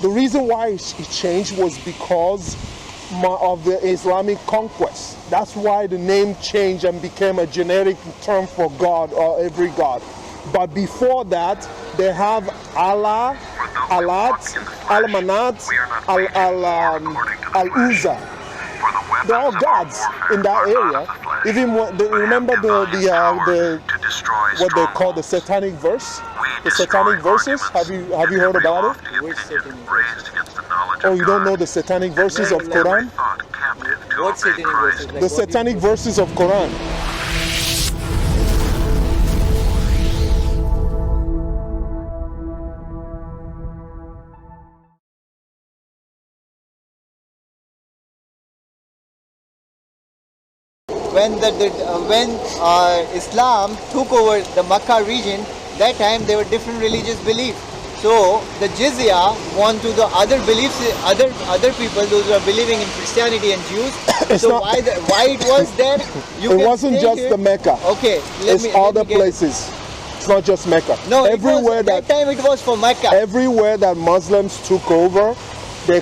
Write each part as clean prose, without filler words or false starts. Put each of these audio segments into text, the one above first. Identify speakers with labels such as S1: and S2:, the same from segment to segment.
S1: The reason why it changed was because of the Islamic conquest. That's why the name changed and became a generic term for God or every God. But before that, they have Allah, Alat, Al-Manat, Al-Uzza. They're all gods in that area. Even remember the what they call the Satanic verse, the Satanic verses. Have you heard about it?
S2: Which Satanic verses?
S1: Oh, you don't know the Satanic verses of Quran?
S2: What Satanic verses? Like
S1: The Satanic verses of Quran.
S2: When Islam took over the Makkah region, that time there were different religious beliefs. So the Jizya went to the other beliefs, other people, those who are believing in Christianity and Jews. So why it was there?
S1: It wasn't just the Mecca.
S2: Okay,
S1: It's other places. It's not just Mecca.
S2: No,
S1: everywhere
S2: that time it was for Mecca.
S1: Everywhere that Muslims took over, they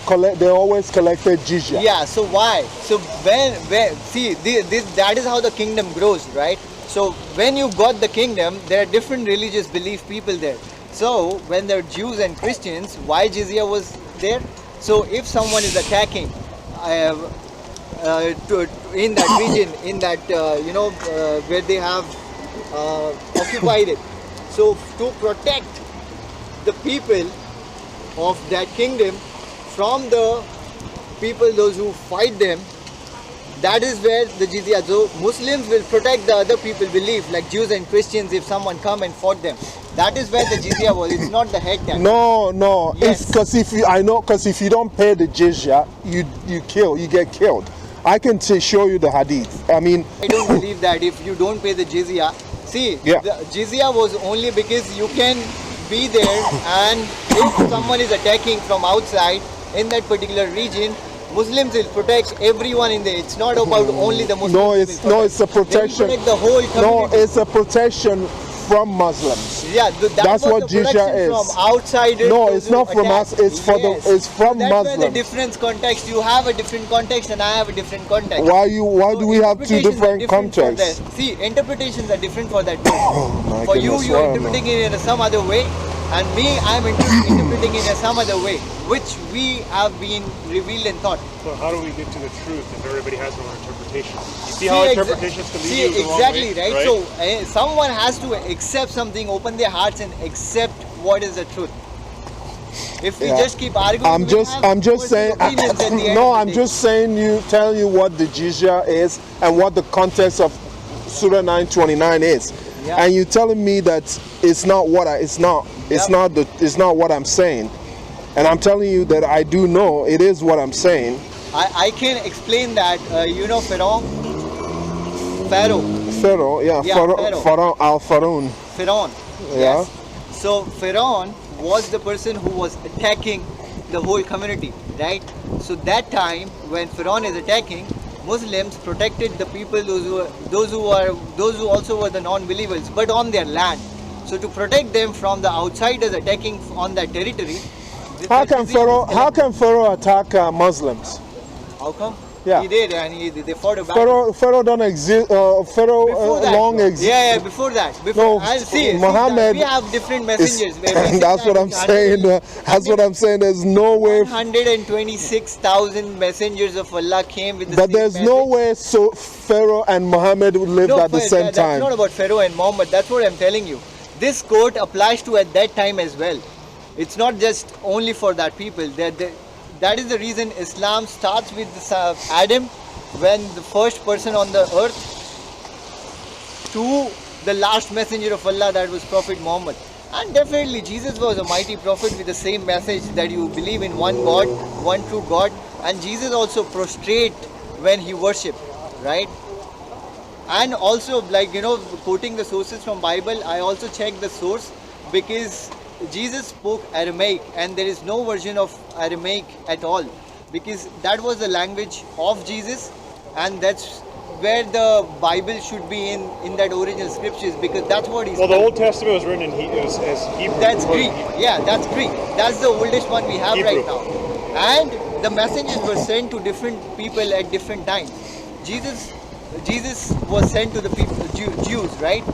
S1: always collected Jizya.
S2: Yeah, so why? So when see that is how the kingdom grows, right? So when you got the kingdom, there are different religious belief people there. So when there are Jews and Christians, why Jizya was there? So if someone is attacking in that region, in that where they have occupied it, so to protect the people of that kingdom from the people, those who fight them, that is where the Jizya. So Muslims will protect the other people belief, like Jews and Christians, if someone come and fought them. That is where the Jizya was. It's not the head tax.
S1: No.
S2: Yes.
S1: It's because if you don't pay the Jizya, you get killed. I can show you the Hadith. I mean,
S2: I don't believe that if you don't pay the Jizya. See,
S1: Yeah.
S2: the Jizya was only because you can be there, and if someone is attacking from outside in that particular region, Muslims will protect everyone in there. It's not about only the Muslims.
S1: No, it's a protection.
S2: They will protect the whole community.
S1: No, it's a protection from Muslims.
S2: Yeah,
S1: that's what Jizya is.
S2: From outsiders.
S1: No, it's not from us. It's from
S2: That's
S1: Muslims.
S2: where the different context. You have a different context, and I have a different context.
S1: Why do we have two different contexts?
S2: See, interpretations are different for that. Too.
S1: Oh,
S2: For you, you're interpreting it in some other way, and me, I'm interpreting it in some other way, which we have been revealed and taught.
S3: So how do we get to the truth if everybody has their own interpretation? You see how interpretations can lead you the wrong
S2: exactly
S3: way,
S2: right. So someone has to accept something, open their hearts, and accept what is the truth. If we just keep arguing,
S1: I'm just saying. No, I'm just saying telling you what the Jizya is and what the context of Surah 929 is.
S2: Yeah.
S1: And you're telling me that it's not what it's not what I'm saying, and I'm telling you that I do know it is what I'm saying.
S2: I can explain that. Pharaoh,
S1: yeah. Pharaoh, Al-Faraun.
S2: Pharaoh.
S1: Yeah.
S2: Yes. So Pharaoh was the person who was attacking the whole community, right? So that time when Pharaoh is attacking, Muslims protected the people, those who also were the non-believers, but on their land. So to protect them from the outsiders attacking on that territory.
S1: How can Pharaoh attack Muslims?
S2: How come?
S1: Yeah.
S2: He did, and they fought a battle.
S1: Pharaoh don't exist. Pharaoh long exists.
S2: Yeah, before that.
S1: No, Muhammad.
S2: We have different messengers.
S1: That's what I'm saying. That's what I'm saying. There's no way.
S2: 126,000 messengers of Allah came with the
S1: But
S2: same
S1: there's
S2: message.
S1: no way so Pharaoh and Muhammad lived at the same time.
S2: That's not about Pharaoh and Muhammad. That's what I'm telling you. This quote applies to at that time as well. It's not just only for that people. That is the reason Islam starts with Adam, when the first person on the earth, to the last messenger of Allah, that was Prophet Muhammad. And definitely Jesus was a mighty prophet with the same message, that you believe in one God, one true God. And Jesus also prostrate when he worshipped, right? And also, quoting the sources from Bible, I also checked the source, because Jesus spoke Aramaic, and there is no version of Aramaic at all, because that was the language of Jesus, and that's where the Bible should be in that original scriptures, because that's what he's.
S3: Well, the Old Testament was written as Hebrew.
S2: That's Greek. Yeah, that's Greek. That's the oldest one we have
S3: Hebrew.
S2: right now. And the messages were sent to different people at different times. Jesus was sent to the people, Jews, right?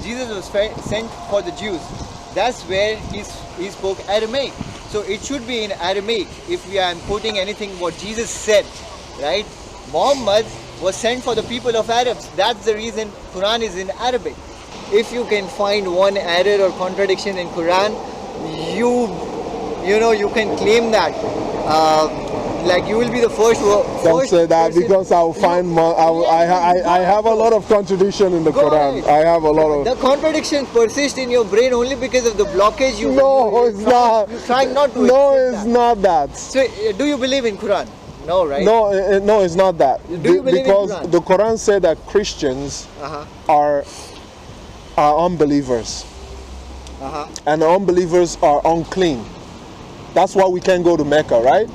S2: Jesus was sent for the Jews. That's where he spoke Aramaic. So it should be in Aramaic if we are quoting anything what Jesus said, right? Muhammad was sent for the people of Arabs. That's the reason Quran is in Arabic. If you can find one error or contradiction in Quran, you can claim that. Like you will be the first.
S1: Don't say that, because I'll find more. I have a lot of contradiction in the Quran. I have a lot of.
S2: The contradiction persists in your brain only because of the blockage you.
S1: No, it's not.
S2: You're trying not to.
S1: No, it's not that.
S2: So, do you believe in Quran? No, right?
S1: No, no, it's not that.
S2: Do you believe
S1: because
S2: in Quran?
S1: the Quran said that Christians are unbelievers, and unbelievers are unclean. That's why we can't go to Mecca, right?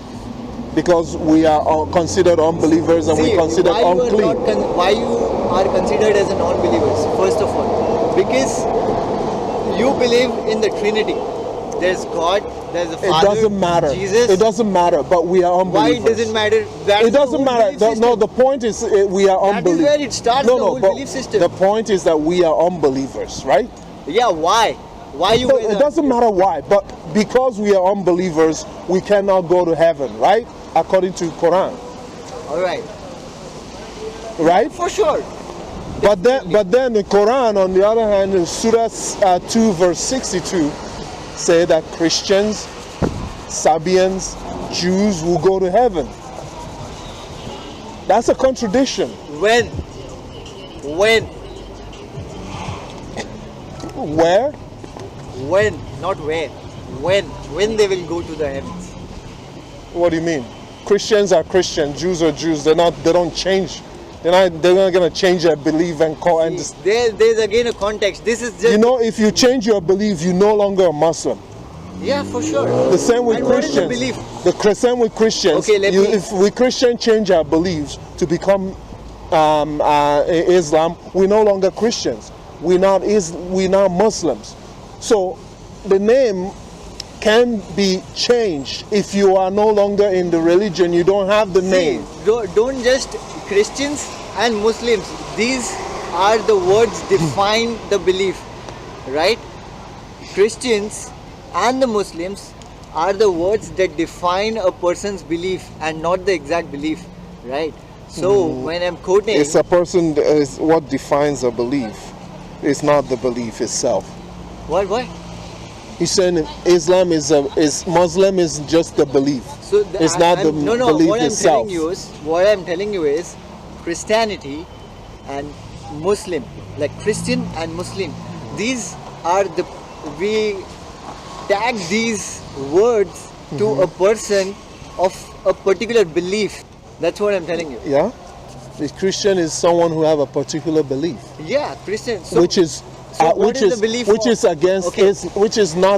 S1: Because we are considered unbelievers and we're considered unclean.
S2: Why you are considered as a non-believer? First of all, because you believe in the Trinity. There's God, there's the Father.
S1: It doesn't matter.
S2: Jesus.
S1: It doesn't matter, but we are unbelievers.
S2: Why it doesn't matter?
S1: It doesn't matter. No, the point is we are unbelievers.
S2: That is where it starts, the whole belief system.
S1: The point is that we are unbelievers, right?
S2: Yeah, why? Why you?
S1: It doesn't matter why, but because we are unbelievers, we cannot go to heaven, right? According to Quran.
S2: All right.
S1: Right?
S2: For sure.
S1: But then the Quran, on the other hand, in Surah 2 verse 62, say that Christians, Sabians, Jews will go to heaven. That's a contradiction.
S2: When?
S1: Where?
S2: When, not where. When they will go to the heavens.
S1: What do you mean? Christians are Christians, Jews are Jews. They don't change. They're not gonna change their belief and call. And
S2: there's again a context. This is just.
S1: If you change your belief, you're no longer a Muslim.
S2: Yeah, for sure.
S1: The same with
S2: and
S1: Christians.
S2: What is the belief?
S1: The same with Christians.
S2: Okay,
S1: if we Christians change our beliefs to become Islam, we're no longer Christians. We're not Muslims. So the name can be changed if you are no longer in the religion. You don't have the name.
S2: Don't just Christians and Muslims. These are the words define the belief, right? Christians and the Muslims are the words that define a person's belief and not the exact belief, right? So when I'm quoting,
S1: it's a person is what defines a belief. It's not the belief itself.
S2: What?
S1: He's saying Islam is Muslim is just the belief.
S2: So
S1: it's not the belief itself.
S2: What I'm telling you is Christianity and Muslim, like Christian and Muslim, these are we tag these words to a person of a particular belief. That's what I'm telling you.
S1: Yeah? The Christian is someone who have a particular belief.
S2: Yeah, Christian. So,
S1: which is not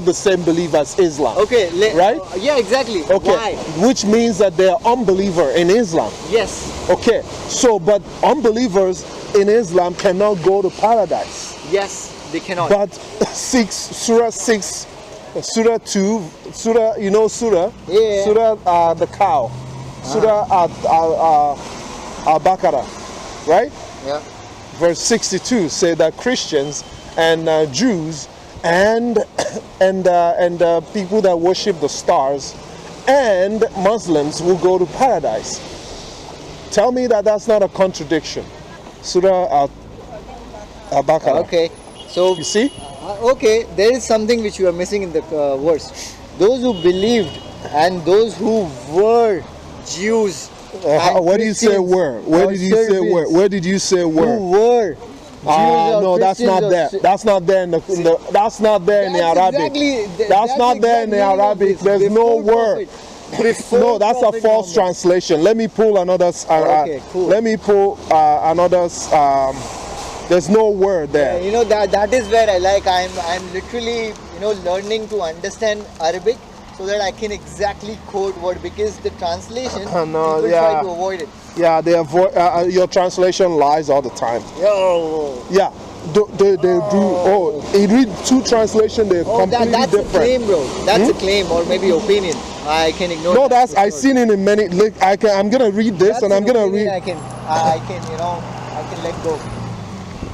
S1: the same belief as Islam.
S2: Okay,
S1: right?
S2: Yeah, exactly.
S1: Okay.
S2: Why?
S1: Which means that they are unbeliever in Islam.
S2: Yes.
S1: Okay. So, but unbelievers in Islam cannot go to paradise.
S2: Yes, they cannot.
S1: But Surah 6, Surah 2, Surah, Surah?
S2: Yeah.
S1: Surah the cow. Surah Al-Baqarah, right?
S2: Yeah.
S1: Verse 62 say that Christians and Jews and people that worship the stars and Muslims will go to paradise. Tell me that that's not a contradiction. Surah Al-Baqarah.
S2: Okay, so
S1: you see?
S2: Okay, there is something which you are missing in the verse. Those who believed and those who were Jews.
S1: Where did you say were? Where did you say were? Where did you say were?
S2: Who were?
S1: No, that's not there. That's not there in the that's not there in the Arabic. That's not there in the Arabic. There's no word. No, that's a false translation. Let me pull another.
S2: Okay, cool.
S1: Let me pull another. There's no word there.
S2: That is where I'm literally learning to understand Arabic. so that I can exactly quote what, because the translation
S1: No,
S2: people
S1: yeah.
S2: try to avoid it.
S1: Yeah, they avoid. Your translation lies all the time.
S2: Yo.
S1: Yeah, they do. Oh, you read two translations, they're
S2: Oh,
S1: completely
S2: that's
S1: different.
S2: a claim, bro. That's a claim, or maybe opinion. I can ignore.
S1: No,
S2: that
S1: that's
S2: for
S1: I've
S2: sure.
S1: seen it in many. Like, I'm gonna read this,
S2: That's
S1: and I'm
S2: an
S1: gonna
S2: opinion
S1: read.
S2: I can, I can let go.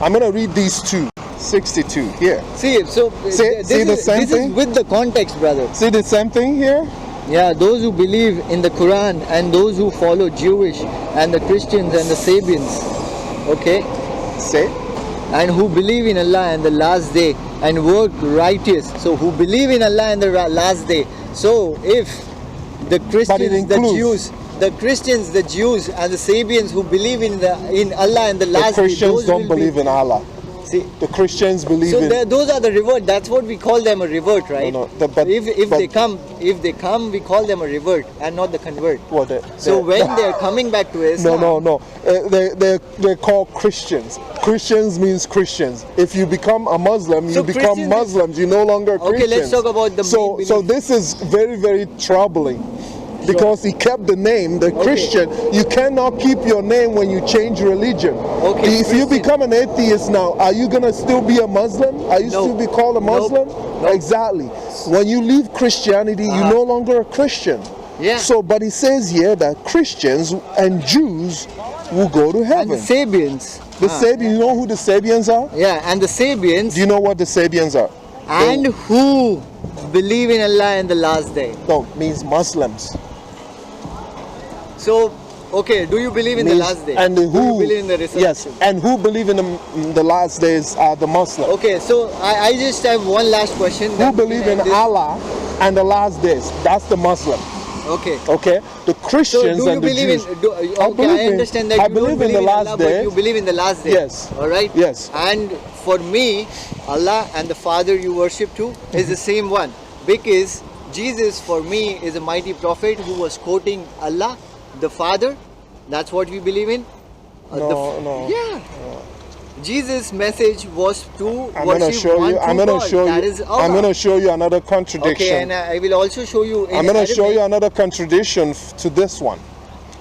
S1: I'm gonna read these two. 62 here.
S2: See, so
S1: See the same
S2: this
S1: thing?
S2: is with the context, brother.
S1: See the same thing here?
S2: Yeah, those who believe in the Quran and those who follow Jewish and the Christians and the Sabians, okay,
S1: See?
S2: and who believe in Allah and the last day and work righteous. So who believe in Allah and the last day. So if the Christians, the
S1: includes-
S2: Jews, the Christians, the Jews and the Sabians who believe in Allah and the
S1: The
S2: last day,
S1: Christians
S2: those
S1: don't
S2: will
S1: believe
S2: be,
S1: in Allah.
S2: See,
S1: The Christians believe
S2: so
S1: in.
S2: those are the revert. That's what we call them, a revert, right?
S1: No, but-
S2: if
S1: but-
S2: they come, we call them a revert and not the convert.
S1: What?
S2: So when they're coming back to Islam,
S1: No. They're called Christians. Christians means Christians. If you become a Muslim, you
S2: So
S1: become
S2: Christians-
S1: Muslims. You're no longer
S2: Okay,
S1: Christians.
S2: let's talk about the
S1: So
S2: main
S1: so
S2: belief.
S1: this is very, very troubling. Because he kept the name, the Christian. You cannot keep your name when you change religion.
S2: Okay,
S1: If you
S2: Christian.
S1: become an atheist now, are you gonna still be a Muslim? Are you
S2: No.
S1: still be called a
S2: Nope.
S1: Muslim?
S2: Nope.
S1: Exactly. When you leave Christianity, you're no longer a Christian.
S2: Yeah.
S1: So, but he says here that Christians and Jews will go to
S2: and
S1: heaven.
S2: the Sabians,
S1: The Sabians, you know who the Sabians are?
S2: yeah, and the Sabians,
S1: Do you know what the Sabians are?
S2: and who believe in Allah and the last day.
S1: No, means Muslims.
S2: So, okay, do you believe in the
S1: Means-
S2: last day?
S1: And
S2: do you
S1: who?
S2: believe in the
S1: Yes,
S2: resurrection?
S1: and who believe in the last days are the Muslims.
S2: Okay, so I just have one last question.
S1: Who
S2: then we can
S1: believe in
S2: end this.
S1: Allah and the last days? That's the Muslim.
S2: Okay.
S1: Okay, the
S2: So
S1: Christians
S2: do you
S1: and the
S2: believe
S1: Jews.
S2: in? Okay,
S1: believe
S2: I
S1: in-
S2: understand that
S1: I
S2: you don't
S1: believe in
S2: believe
S1: the
S2: in
S1: last
S2: Allah, but
S1: day.
S2: you believe in the last day.
S1: Yes.
S2: All right.
S1: Yes.
S2: And for me, Allah and the Father you worship too is the same one, because Jesus for me is a mighty prophet who was quoting Allah, the Father. That's what we believe in.
S1: No.
S2: Yeah. Jesus' message was to
S1: I'm gonna
S2: worship
S1: show
S2: one
S1: you. I'm
S2: true
S1: gonna
S2: God.
S1: show
S2: That
S1: you.
S2: is Allah.
S1: I'm gonna show you another contradiction.
S2: Okay, and I will also show you. In
S1: I'm gonna show
S2: Arabic.
S1: you another contradiction to this one.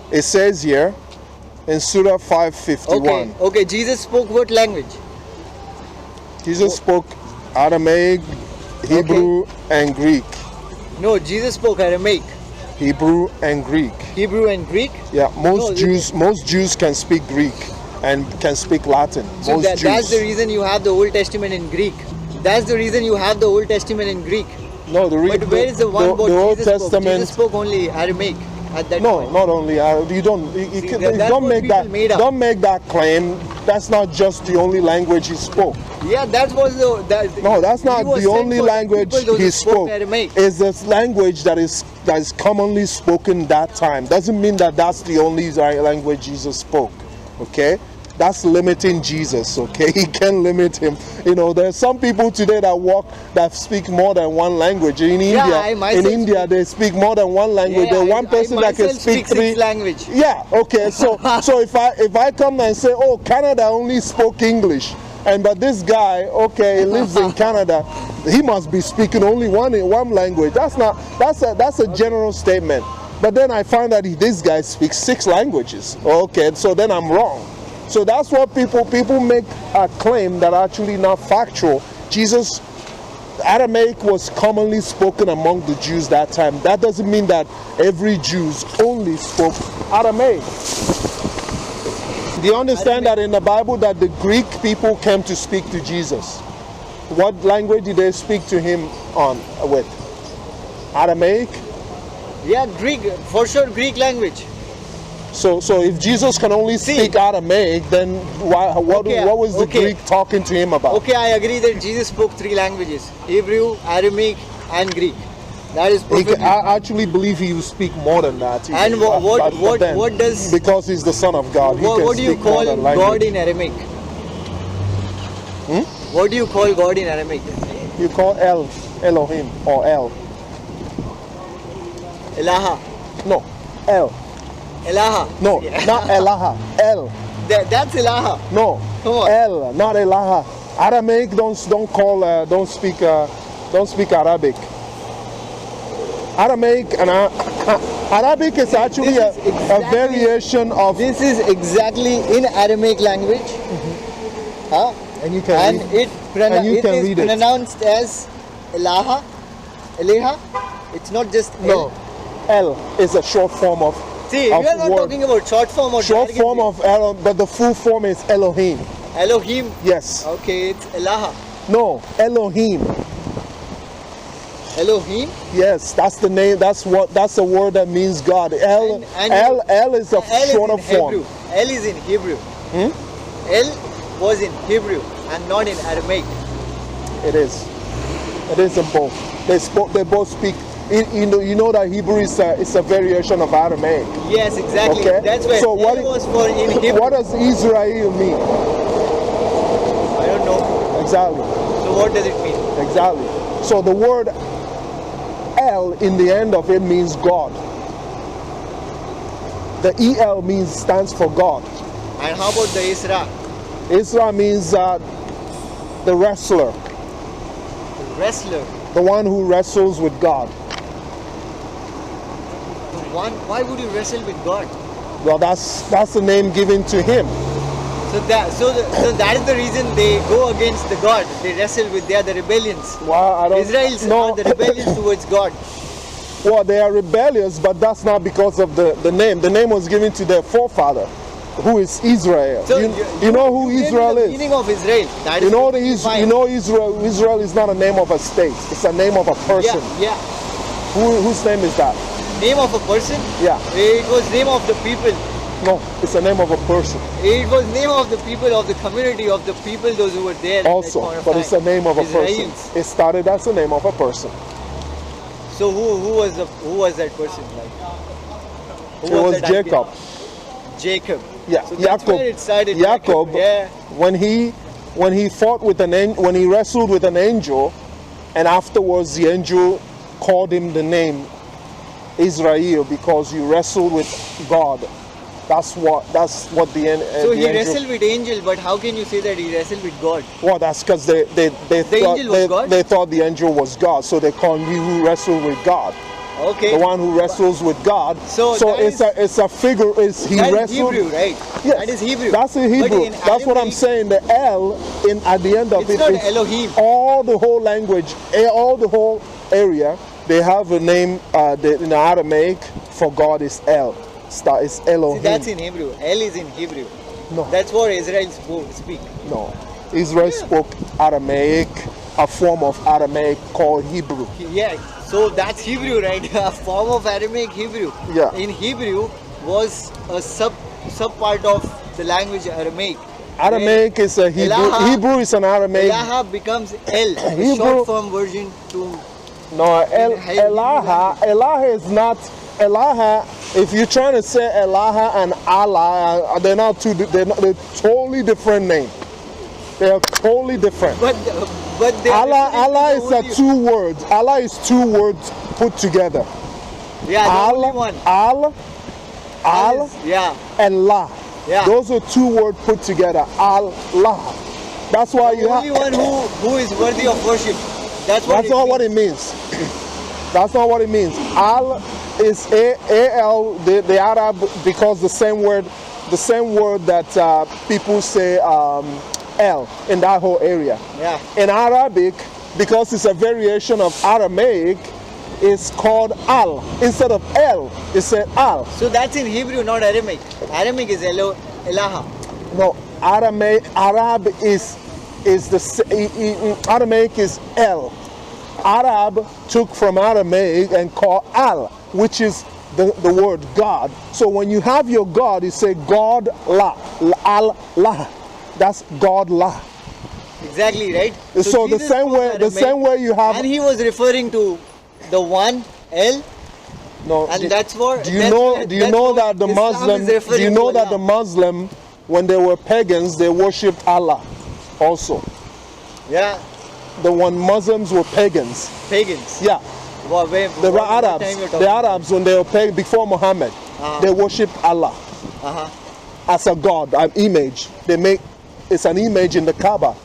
S1: It says here in Surah 551.
S2: Okay. Jesus spoke what language?
S1: Jesus spoke Aramaic, Hebrew, and Greek.
S2: No, Jesus spoke Aramaic,
S1: Hebrew and Greek.
S2: Hebrew and Greek.
S1: Yeah,
S2: No,
S1: most Jews can speak Greek and can speak Latin.
S2: So
S1: Most Jews.
S2: that's the reason you have the Old Testament in Greek. That's the reason you have the Old Testament in Greek.
S1: No,
S2: But where is the one
S1: the
S2: what
S1: Old
S2: Jesus spoke?
S1: Testament.
S2: Jesus spoke only Aramaic at that
S1: No,
S2: point.
S1: not only you don't. You can,
S2: that's
S1: don't
S2: what
S1: make
S2: people
S1: that.
S2: made up.
S1: Don't make that claim. That's not just the only language he spoke.
S2: Yeah, that was the.
S1: No, that's
S2: he
S1: not
S2: was
S1: the
S2: sent
S1: only
S2: for the
S1: language
S2: people those
S1: he
S2: who
S1: spoke.
S2: Aramaic.
S1: It's this language that is commonly spoken that time. Doesn't mean that that's the only language Jesus spoke. Okay, that's limiting Jesus. Okay, he can limit him. You know, there's some people today that speak more than one language. In India, they speak more than one language.
S2: Yeah,
S1: There's one person that can
S2: myself
S1: speak
S2: speak
S1: three
S2: six language.
S1: Yeah. Okay. So if I come and say, oh, Canada only spoke English. But this guy, okay, he lives in Canada. He must be speaking only one language. That's a general statement. But then I find that this guy speaks 6 languages. Okay, so then I'm wrong. So that's what people make a claim that are actually not factual. Aramaic was commonly spoken among the Jews that time. That doesn't mean that every Jew only spoke Aramaic. Do you understand that in the Bible that the Greek people came to speak to Jesus? What language did they speak to him with? Aramaic?
S2: Yeah, Greek, for sure, Greek language.
S1: So if Jesus can only speak Aramaic, then what was the Greek talking to him about?
S2: Okay, I agree that Jesus spoke 3 languages: Hebrew, Aramaic, and Greek. That is perfect.
S1: I actually believe he will speak more than that.
S2: And what does...
S1: Because he's the Son of God.
S2: What do you call God in Aramaic? What do you call God in Aramaic?
S1: You call El, Elohim, or El.
S2: Elaha.
S1: No, El.
S2: Elaha.
S1: No, not Elaha. El.
S2: That's Elaha.
S1: No,
S2: Come on.
S1: El, not Elaha. Aramaic don't speak Arabic. Aramaic and Arabic is actually a variation of.
S2: This is exactly in Aramaic language. Huh?
S1: And you can
S2: it is
S1: read it.
S2: pronounced as Ilaha. Eleha. It's not just
S1: No,
S2: El.
S1: El is a short form of.
S2: See, we
S1: of
S2: are not
S1: word.
S2: talking about short form or
S1: Short
S2: jargon
S1: form
S2: here.
S1: of El, but the full form is Elohim.
S2: Elohim.
S1: Yes.
S2: Okay, it's Ilaha.
S1: No, Elohim.
S2: Elohim.
S1: Yes, that's the name. That's the word that means God. El is a
S2: El
S1: shorter
S2: is in
S1: form.
S2: Hebrew. El is in Hebrew. El was in Hebrew and not in Aramaic.
S1: It is. It is in both. They both speak. You know that Hebrew is a variation of Aramaic.
S2: Yes, exactly.
S1: Okay.
S2: That's why
S1: So
S2: El was for in Hebrew.
S1: what does Israel mean?
S2: I don't know.
S1: Exactly.
S2: So what does it mean?
S1: Exactly. So the word El in the end of it means God. The EL stands for God.
S2: And how about the Isra?
S1: Isra means the wrestler,
S2: The wrestler.
S1: the one who wrestles with God.
S2: Why would you wrestle with God?
S1: Well, that's the name given to him.
S2: So that is the reason they go against the God. They wrestle with the other rebellions.
S1: Well, I don't.
S2: Israel's
S1: no.
S2: are the rebellions towards God.
S1: Well, they are rebellious, but that's not because of the name. The name was given to their forefather, who is Israel.
S2: So
S1: you know who
S2: you gave me
S1: Israel
S2: the
S1: is.
S2: meaning of Israel. That
S1: You
S2: is
S1: know
S2: completely fine.
S1: Israel. Israel is not a name of a state. It's a name of a person.
S2: Yeah.
S1: Whose name is that?
S2: Name of a person.
S1: Yeah.
S2: It was name of the people.
S1: No, it's the name of a person.
S2: It was name of the people, of the community, of the people, those who were there.
S1: Also,
S2: at that point of
S1: but it's
S2: time.
S1: the name of a person.
S2: Israelis.
S1: It started as the name of a person.
S2: So who was that person like?
S1: It was
S2: that
S1: Jacob.
S2: idea? Jacob.
S1: Yeah,
S2: So that's where it started.
S1: Jacob.
S2: Yeah.
S1: When he fought with when he wrestled with an angel, and afterwards the angel called him the name Israel because you wrestled with God. That's what the
S2: So he
S1: angel.
S2: wrestled with angel, but how can you say that he wrestled with God?
S1: Well, that's because they thought
S2: angel was God?
S1: they thought the angel was God, so they called you who wrestled with God.
S2: Okay.
S1: The one who wrestles with God.
S2: So
S1: it's a figure. He
S2: that is
S1: wrestled.
S2: Hebrew, right?
S1: Yes,
S2: That is Hebrew.
S1: That's in Hebrew.
S2: But in
S1: That's what I'm
S2: Aramaic,
S1: saying. The L at the end of
S2: It's
S1: it
S2: not
S1: is
S2: Elohim.
S1: all the whole language, all the whole area. They have a name in Aramaic for God is El. It's Elohim.
S2: See, that's in Hebrew. El is in Hebrew.
S1: No.
S2: That's what Israel speak.
S1: No. Israel spoke Aramaic, a form of Aramaic called Hebrew.
S2: Yeah. So that's Hebrew, right? A form of Aramaic Hebrew.
S1: Yeah.
S2: In Hebrew was a sub part of the language Aramaic.
S1: Aramaic is a Hebrew.
S2: Elaha-
S1: Hebrew is an Aramaic.
S2: Elaha becomes El, the
S1: Hebrew-
S2: short form version to.
S1: No,
S2: Hebrew
S1: Elaha is not. Elaha, if you're trying to say Elaha and Allah, they're they're totally different names. They are totally different.
S2: But they are
S1: Allah is
S2: referring to the
S1: two words. Allah is two words put together.
S2: Yeah, the only one.
S1: Al
S2: Yeah.
S1: and La.
S2: Yeah.
S1: Those are two words put together. Allah. That's why
S2: The only one who is worthy of worship. That's
S1: That's not what it means. That's not what it means. Al is A-L, the Arab, because the same word that people say L in that whole area.
S2: Yeah.
S1: In Arabic, because it's a variation of Aramaic, it's called Al. Instead of L, it's said Al.
S2: So that's in Hebrew, not Aramaic. Aramaic is Elaha.
S1: No, Arab is Aramaic is El. Arab took from Aramaic and called Al, which is the word God. So when you have your God, you say God La, Al La. That's God La.
S2: Exactly, right?
S1: So the
S2: Jesus
S1: same
S2: was
S1: way you have.
S2: And he was referring to the one El.
S1: No,
S2: And that's what.
S1: do you know that the Muslim? Do you know that the Muslim, when they were pagans, they worshipped Allah, also.
S2: Yeah.
S1: The one Muslims were pagans.
S2: Pagans.
S1: Yeah.
S2: Well,
S1: The Arabs, when they were pagan before Muhammad, they worshipped Allah as a god, an image. It's an image in the Kaaba.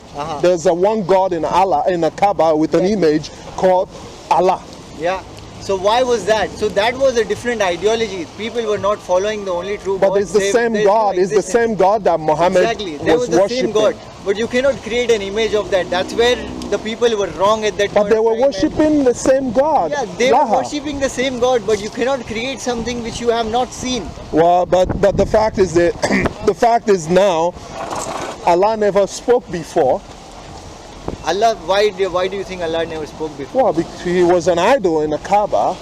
S1: There's a one God in Allah in the Kaaba with an image called Allah.
S2: Yeah. So why was that? So that was a different ideology. People were not following the only true God.
S1: But it's the same God. It's the same God that Muhammad was
S2: the
S1: worshipping.
S2: same God. But you cannot create an image of that. That's where the people were wrong at that point.
S1: But they were worshipping the same God.
S2: Yeah, they were worshipping the same God, but you cannot create something which you have not seen.
S1: Well, but the fact is that the fact is now, Allah never spoke before.
S2: Allah, why do you think Allah never spoke before?
S1: Well, because he was an idol in the Kaaba.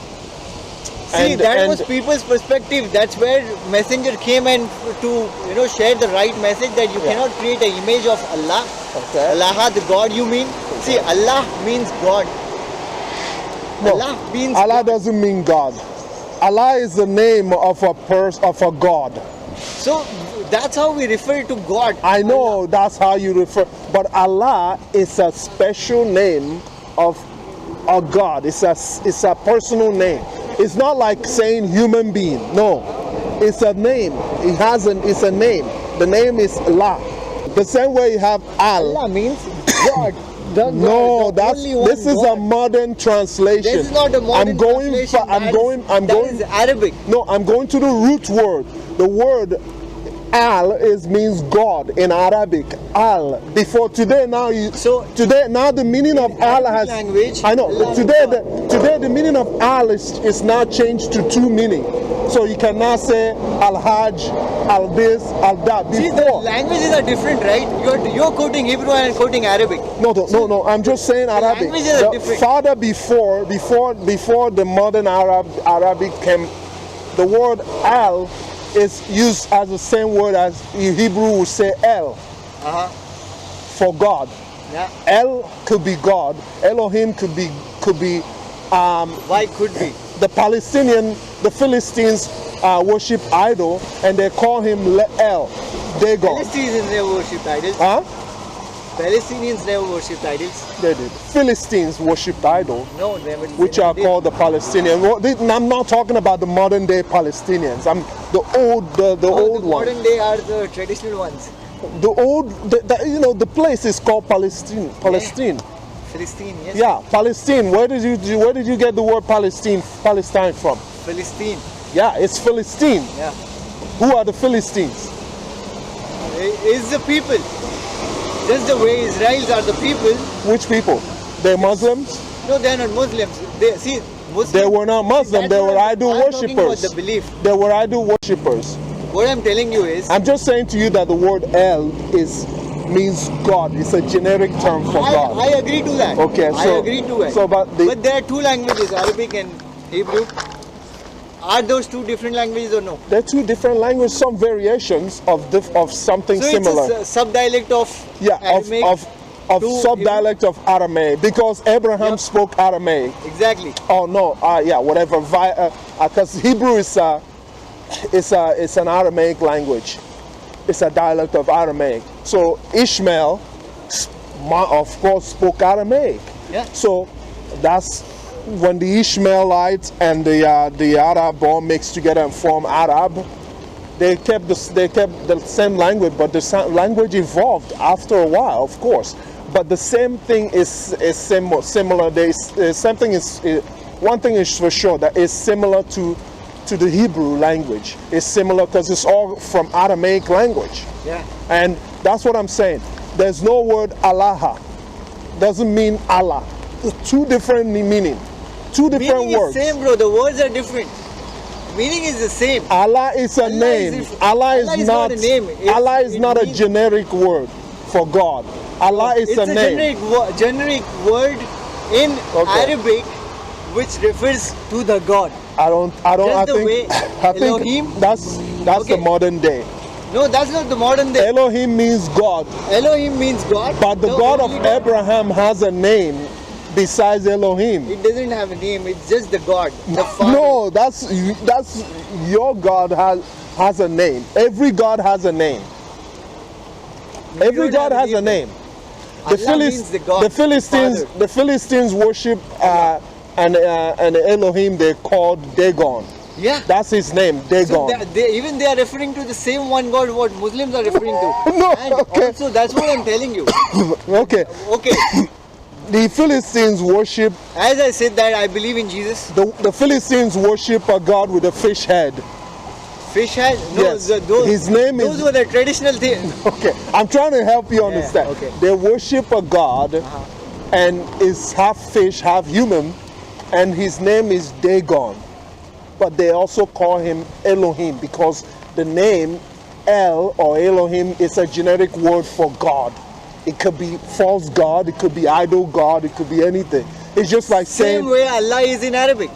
S2: See, that was people's perspective. That's where messenger came and to share the right message that you cannot create an image of Allah.
S1: Okay.
S2: Allah, the God you mean? See, Allah means God.
S1: No,
S2: Allah means
S1: Allah
S2: God.
S1: doesn't mean God. Allah is the name of a God.
S2: So that's how we refer to God.
S1: I know that's how you refer, but Allah is a special name of a God. It's a personal name. It's not like saying human being. No, it's a name. It's a name. The name is Allah. The same way you have
S2: Allah means God.
S1: No, this is a modern translation.
S2: This is not a modern translation. That is Arabic.
S1: No, I'm going to the root word. The word Al means God in Arabic. Al. Before today now the meaning of Al has
S2: language.
S1: I know. But today the meaning of Al is now changed to two meanings. So you cannot say Al Hajj, Al this, Al that.
S2: See, the languages are different, right? You're quoting Hebrew and I'm quoting Arabic.
S1: No. I'm just saying Arabic.
S2: Languages are different.
S1: Farther before the modern Arabic came, the word Al is used as the same word as Hebrew would say El for God.
S2: Yeah.
S1: El could be God. Elohim could be.
S2: Why could be?
S1: The Philistines worship idol, and they call him El, Dagon.
S2: Palestinians never worship idols.
S1: Huh?
S2: Palestinians never worship idols.
S1: They did. Philistines worshipped idol.
S2: No, never.
S1: Which are called the Palestinians. Well, I'm not talking about the modern day Palestinians. I'm the old ones.
S2: Modern day are the traditional ones.
S1: The place is called Palestine.
S2: Palestine, yes.
S1: Yeah, Palestine. Where did you get the word Palestine from?
S2: Philistine.
S1: Yeah, it's Philistine.
S2: Yeah.
S1: Who are the Philistines?
S2: It's the people. Just the way Israelis are the people.
S1: Which people? They're Muslims?
S2: No, they're not Muslims. Muslims.
S1: They were not Muslim. They were idol worshippers.
S2: About the belief.
S1: They were idol worshippers.
S2: What I'm telling you is,
S1: I'm just saying to you that the word El means God. It's a generic term for God.
S2: I agree to that.
S1: Okay,
S2: I agree to it.
S1: So, but
S2: there are two languages, Arabic and Hebrew. Are those two different languages or no?
S1: They're two different languages. Some variations of something similar.
S2: So it's a subdialect of Aramaic
S1: of subdialect of Aramaic, because Abraham spoke Aramaic.
S2: Exactly.
S1: Oh no, whatever. Because Hebrew is it's an Aramaic language. It's a dialect of Aramaic. So Ishmael, of course, spoke Aramaic.
S2: Yeah.
S1: So that's when the Ishmaelites and the Arab all mixed together and formed Arab. They kept the same language, but the language evolved after a while, of course. But the same thing is similar. One thing is for sure, that is similar to the Hebrew language. It's similar because it's all from Aramaic language.
S2: Yeah.
S1: And that's what I'm saying. There's no word Allah. Doesn't mean Allah. It's two different meaning. Two different words.
S2: Meaning is same, bro. The words are different. Meaning is the same.
S1: Allah is a name. Allah is not a name. Allah is not a generic word for God. Allah is a name.
S2: It's a generic word in Arabic which refers to the God.
S1: I think
S2: Elohim,
S1: that's the modern day.
S2: No, that's not the modern day.
S1: Elohim means God.
S2: Elohim means God.
S1: But the God of Abraham has a name besides Elohim.
S2: It doesn't have a name. It's just the God. The Father.
S1: No, that's your God has a name. Every God has a name. Every God has a name. The Philistines worship and Elohim they called Dagon.
S2: Yeah.
S1: That's his name, Dagon.
S2: So they are referring to the same one God what Muslims are referring to.
S1: No,
S2: and
S1: okay.
S2: also that's what I'm telling you.
S1: Okay.
S2: Okay.
S1: the Philistines worship,
S2: As I said that I believe in Jesus.
S1: the Philistines worship a god with a fish head.
S2: Fish head? No,
S1: Yes.
S2: those,
S1: His name
S2: those
S1: is-
S2: were the traditional things.
S1: Okay, I'm trying to help you understand.
S2: okay.
S1: They worship a god and is half fish, half human, and his name is Dagon. But they also call him Elohim because the name El or Elohim is a generic word for God. It could be false god, it could be idol god, it could be anything. It's just like saying
S2: Same way Allah is in Arabic.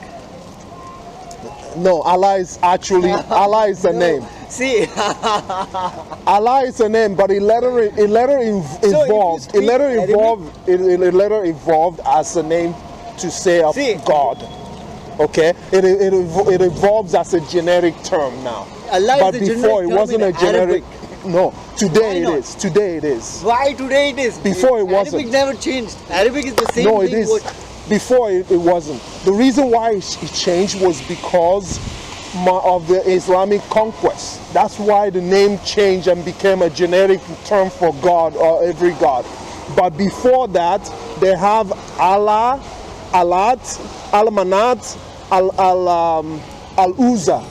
S1: no, Allah is actually Allah is a name.
S2: See,
S1: Allah is a name, but it later evolved.
S2: speak
S1: It later evolved as a name to say of
S2: See.
S1: God. Okay, it evolves as a generic term now.
S2: Allah is
S1: but
S2: the
S1: before
S2: generic
S1: it
S2: term
S1: wasn't a
S2: in
S1: generic. No, today
S2: Why
S1: it
S2: not?
S1: is. Today it is.
S2: why today it is?
S1: Before it wasn't.
S2: Arabic never changed. Arabic is the same
S1: No,
S2: thing.
S1: it is.
S2: what-
S1: Before it wasn't. The reason why it changed was because of the Islamic conquest. That's why the name changed and became a generic term for God or every God. But before that, they have Allah, Alat, Al-Manat, Al-Uzza.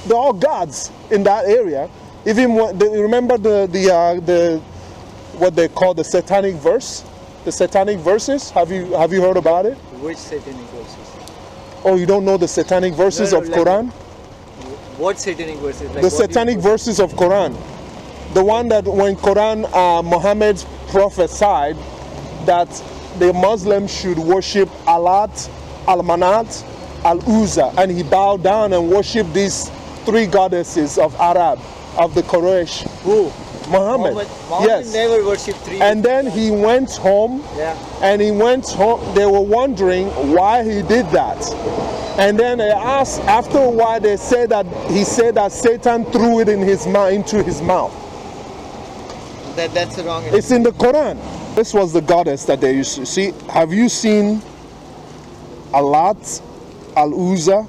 S1: They're all gods in that area. Even remember the what they call the Satanic verse, the Satanic verses. Have you heard about it?
S2: Which satanic verses?
S1: Oh, you don't know the Satanic verses
S2: No,
S1: of
S2: like-
S1: Quran?
S2: What satanic verses? Like
S1: The
S2: what do you-
S1: Satanic verses of Quran. The one that when Quran, Muhammad prophesied that the Muslims should worship Alat, Al-Manat, Al-Uzza, and he bowed down and worshiped these three goddesses of Arab, of the Quraysh.
S2: Who?
S1: Muhammad.
S2: Muhammad
S1: Yes.
S2: never worshipped three.
S1: And then he went home.
S2: Yeah.
S1: And he went home. They were wondering why he did that. And then they asked. After a while, they said that he said that Satan threw it in his mouth, into his mouth.
S2: That's the wrong.
S1: It's in the Quran. This was the goddess that they used to see. Have you seen Alat, Al-Uzza,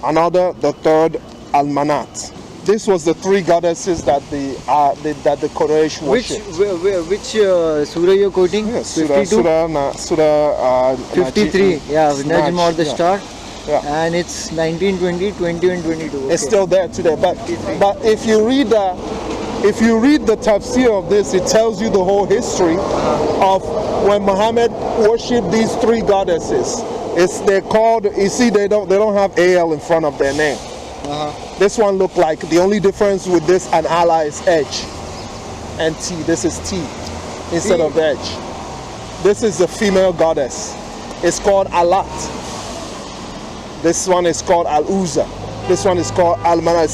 S1: another, the third, Al-Manat? This was the three goddesses that the Quraysh worshipped.
S2: Which surah you're quoting?
S1: Yes,
S2: 52?
S1: Surah
S2: 53. Yeah, Najm or the
S1: yeah.
S2: star.
S1: Yeah.
S2: And it's 19, 20, 20 and 22. Okay.
S1: It's still there today. But
S2: 53.
S1: if you read the tafsir of this, it tells you the whole history of when Muhammad worshipped these three goddesses. They're called. You see, they don't have AL in front of their name. This one looked like the only difference with this and Allah is H and T. This is T instead of H. This is the female goddess. It's called Alat. This one is called Al-Uzza. This one is called Al-Manat.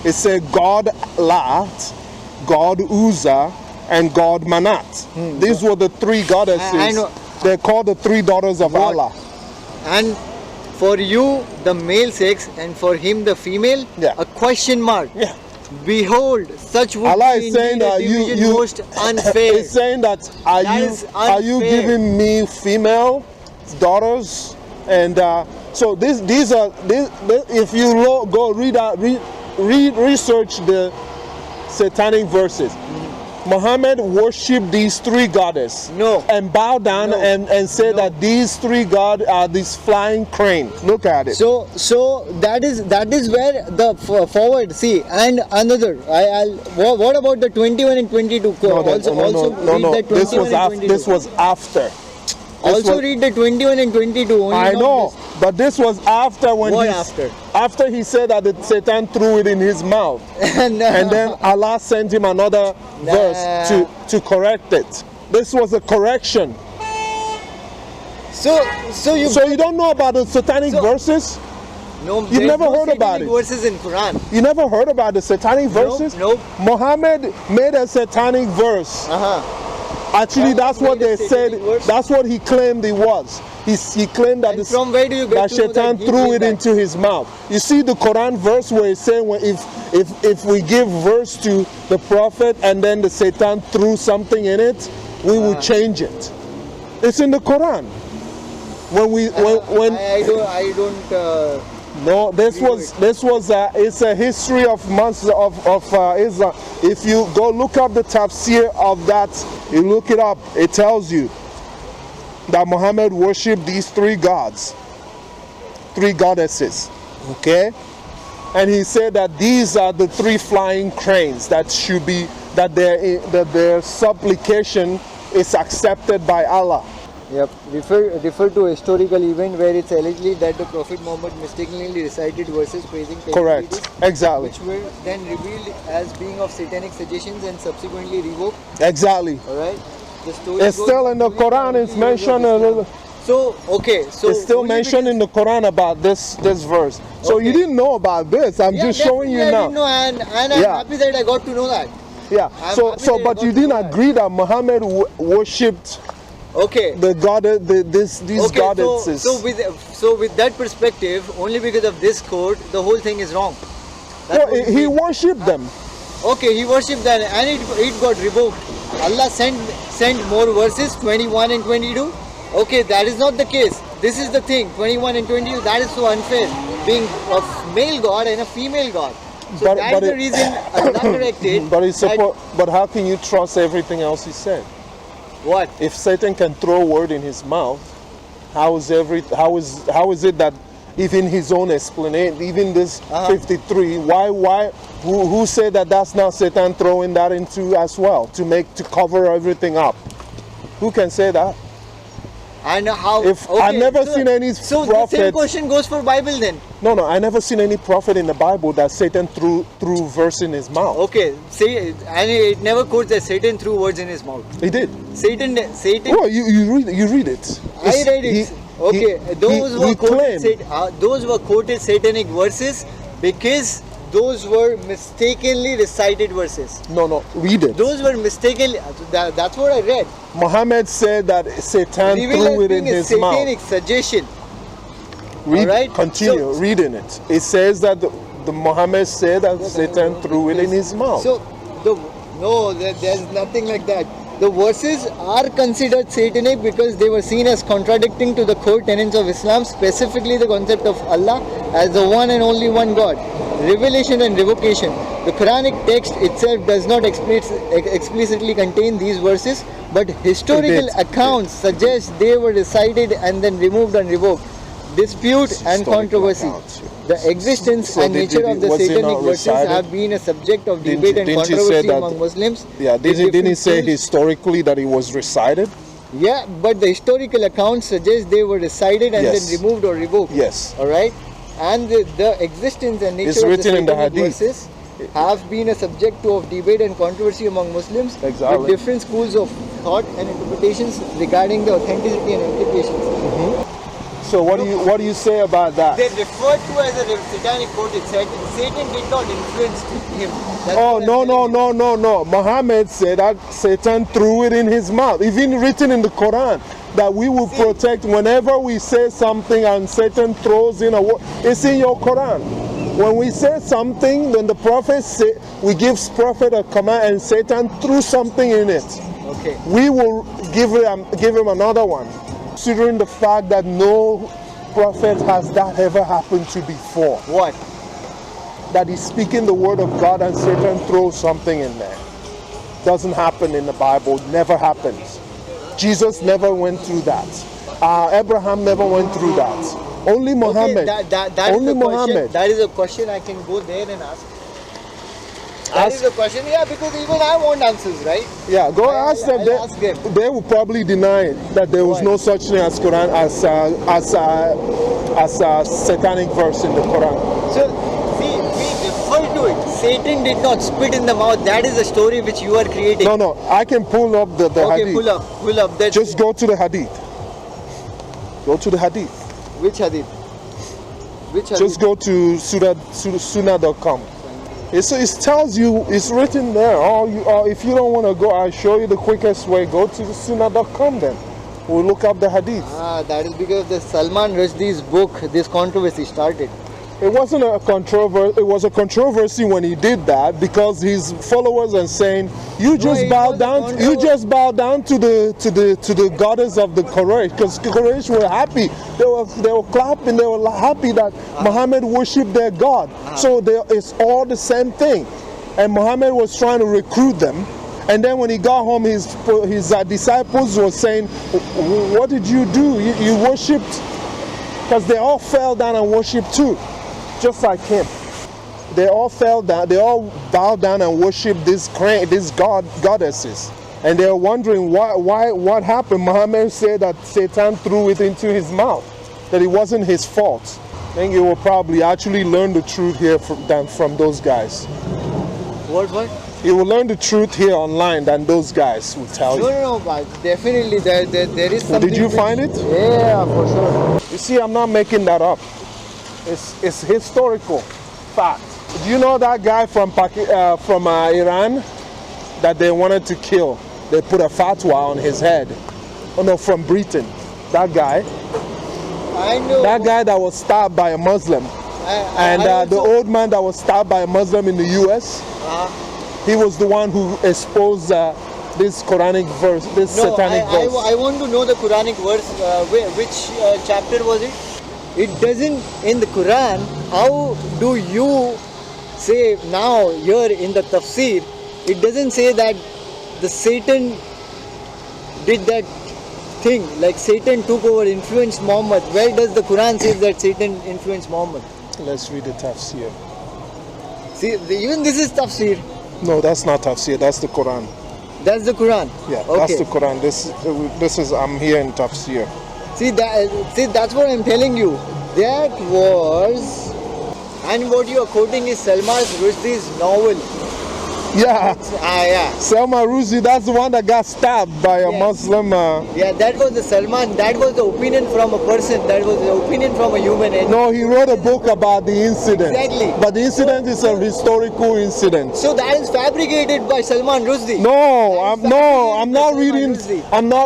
S1: It says God Lat, God Uzza, and God Manat. These were the three goddesses.
S2: I know.
S1: They're called the three daughters of
S2: What?
S1: Allah.
S2: And for you, the male sex, and for him, the female,
S1: Yeah.
S2: a question mark.
S1: Yeah.
S2: Behold, such would
S1: Allah
S2: be
S1: is saying
S2: indeed a
S1: that
S2: division
S1: you
S2: most unfair.
S1: It's saying that are
S2: That
S1: you
S2: is
S1: are you
S2: unfair.
S1: giving me female daughters and so these are if you go research the Satanic verses. Muhammad worshipped these three goddesses.
S2: No.
S1: And bowed down
S2: No.
S1: and said
S2: No.
S1: that these three gods are these flying cranes. Look at it.
S2: So that is where the forward. See, and another. What about the 21 and 22?
S1: No,
S2: read the 21 and 22.
S1: This was after.
S2: Also read the 21 and 22. Only
S1: I
S2: not
S1: know,
S2: this.
S1: but this was after when
S2: What
S1: he
S2: after?
S1: after he said that the Satan threw it in his mouth,
S2: No.
S1: and then Allah sent him another verse to correct it. This was a correction.
S2: So you
S1: don't know about the Satanic verses?
S2: no.
S1: You've
S2: there's
S1: never
S2: no
S1: heard about
S2: satanic
S1: it.
S2: Verses in Quran.
S1: You never heard about the Satanic verses?
S2: Nope.
S1: Muhammad made a Satanic verse. Actually, that's what
S2: made a
S1: they said.
S2: satanic verse?
S1: That's what he claimed it was. He claimed that
S2: And from where do you get
S1: that
S2: to know
S1: Shaitan
S2: that he
S1: threw
S2: did
S1: it
S2: that?
S1: into his mouth. You see the Quran verse where it's saying if we give verse to the Prophet and then the Satan threw something in it, we will change it. It's in the Quran.
S2: I don't.
S1: No, this was it's a history of months of Islam. If you go look up the tafsir of that, you look it up, it tells you that Muhammad worshipped these three gods, three goddesses, okay? And he said that these are the three flying cranes that should be, that their supplication is accepted by Allah.
S2: Yep. Refer to a historical event where it's allegedly that the Prophet Muhammad mistakenly recited verses praising pagan
S1: Correct.
S2: deities,
S1: Exactly.
S2: which were then revealed as being of satanic suggestions and subsequently revoked.
S1: Exactly.
S2: Alright? The story
S1: It's
S2: goes
S1: still in the
S2: to read
S1: Quran.
S2: the
S1: It's
S2: early
S1: mentioned.
S2: years of Islam. So
S1: It's still
S2: only
S1: mentioned in the Quran about this verse. So you
S2: Okay.
S1: didn't know about this. I'm just showing you
S2: definitely I
S1: now.
S2: didn't know, and I'm
S1: Yeah.
S2: happy that I got to know that.
S1: Yeah.
S2: I'm
S1: So
S2: happy that I
S1: but
S2: got
S1: you
S2: to
S1: didn't
S2: know that.
S1: agree that Muhammad worshipped
S2: Okay.
S1: the god, these goddesses.
S2: So with that perspective, only because of this quote, the whole thing is wrong. That's
S1: Well,
S2: what you
S1: he
S2: mean.
S1: worshipped them.
S2: Okay, he worshipped that, and it got revoked. Allah sent more verses, 21 and 22. Okay, that is not the case. This is the thing, 21 and 22. That is so unfair, being a male god and a female god. So that's the reason Allah corrected.
S1: But how can you trust everything else he said?
S2: What?
S1: If Satan can throw a word in his mouth, how is it that even his own explanation, even this 53, who said that that's not Satan throwing that into as well to cover everything up? Who can say that?
S2: And how?
S1: If I've never seen any
S2: So
S1: prophet.
S2: the same question goes for Bible then.
S1: No, I never seen any prophet in the Bible that Satan threw verse in his mouth.
S2: Okay, say, and it never quotes that Satan threw words in his mouth.
S1: He did.
S2: Satan.
S1: Well, you read it.
S2: I read it. Those were quoted satanic verses because those were mistakenly recited verses.
S1: No, read it.
S2: Those were mistakenly. That's what I read.
S1: Muhammad said that Satan threw it in his mouth.
S2: Satanic suggestion.
S1: Read,
S2: Alright?
S1: continue reading it. It says that the Muhammad said that Satan threw it in his mouth.
S2: So there's nothing like that. The verses are considered satanic because they were seen as contradicting to the core tenets of Islam, specifically the concept of Allah as the one and only one God. Revelation and revocation. The Quranic text itself does not explicitly contain these verses, but historical accounts suggest they were recited and then removed and revoked. Dispute and controversy. The existence and nature of the satanic verses have been a subject of debate and controversy among Muslims.
S1: Yeah, didn't he say historically that it was recited?
S2: Yeah, but the historical accounts suggest they were recited and then removed or revoked.
S1: Yes.
S2: Alright? And the existence and nature of the satanic verses have been a subject of debate and controversy among Muslims with different schools of thought and interpretations regarding the authenticity and implications.
S1: So what do you say about that?
S2: They referred to as a satanic quote. It said Satan did not influence him.
S1: No. Muhammad said that Satan threw it in his mouth. Even written in the Quran that we will protect whenever we say something and Satan throws in a word. It's in your Quran. When we say something, when the prophet say, we give prophet a command and Satan threw something in it.
S2: Okay.
S1: We will give him another one. Considering the fact that no prophet has that ever happened to before.
S2: What?
S1: That he's speaking the word of God and Satan throws something in there. Doesn't happen in the Bible, never happens. Jesus never went through that. Abraham never went through that. Only Muhammad.
S2: Okay,
S1: only Muhammad.
S2: That is a question I can go there and ask. That is a question, because even I want answers, right?
S1: Yeah, go ask them.
S2: Ask them.
S1: They will probably deny that there was no such thing as Quran as a satanic verse in the Quran.
S2: So, see, we refer to it. Satan did not spit in the mouth. That is a story which you are creating.
S1: No, I can pull up the hadith.
S2: Pull up.
S1: Just go to the hadith. Go to the hadith.
S2: Which hadith?
S1: Just go to sunnah.com. It tells you, it's written there. Or if you don't want to go, I'll show you the quickest way. Go to the sunnah.com then. We'll look up the hadith.
S2: That is because the Salman Rushdie's book, this controversy started.
S1: It wasn't a controversy. It was a controversy when he did that because his followers are saying, you just bow down to the goddess of the Quraysh, because Quraysh were happy. They were clapping. They were happy that Muhammad worshipped their God. So it's all the same thing. And Muhammad was trying to recruit them And then when he got home, his disciples were saying, what did you do? You worshipped? Because they all fell down and worshipped too, just like him. They all fell down, they all bowed down and worshipped these goddesses. And they're wondering what happened. Muhammad said that Satan threw it into his mouth, that it wasn't his fault. I think you will probably actually learn the truth here from those guys.
S2: What?
S1: You will learn the truth here online than those guys will tell you.
S2: No, but definitely there is something.
S1: Did you find it?
S2: Yeah, for sure.
S1: You see, I'm not making that up. It's historical fact. Do you know that guy from Iran that they wanted to kill? They put a fatwa on his head. Oh no, from Britain. That guy.
S2: I know.
S1: That guy that was stabbed by a Muslim. The old man that was stabbed by a Muslim in the US. He was the one who exposed this Quranic verse, satanic verse.
S2: I want to know the Quranic verse. Which chapter was it? It doesn't, in the Quran, how do you say now here in the tafsir, it doesn't say that the Satan did that thing, like Satan took over, influenced Muhammad. Where does the Quran say that Satan influenced Muhammad?
S1: Let's read the tafsir.
S2: See, even this is tafsir.
S1: No, that's not tafsir, that's the Quran.
S2: That's the Quran?
S1: Yeah,
S2: okay.
S1: That's the Quran. This is, I'm here in tafsir.
S2: See, that's what I'm telling you. That was, and what you are quoting is Salman Rushdie's novel.
S1: Yeah.
S2: Yeah.
S1: Salman Rushdie, that's the one that got stabbed by a Muslim.
S2: Yeah, that was the Salman. That was the opinion from a person. That was the opinion from a human.
S1: No, he wrote a book about the incident.
S2: Exactly.
S1: But the incident is a historical incident.
S2: So that is fabricated by Salman Rushdie.
S1: I'm not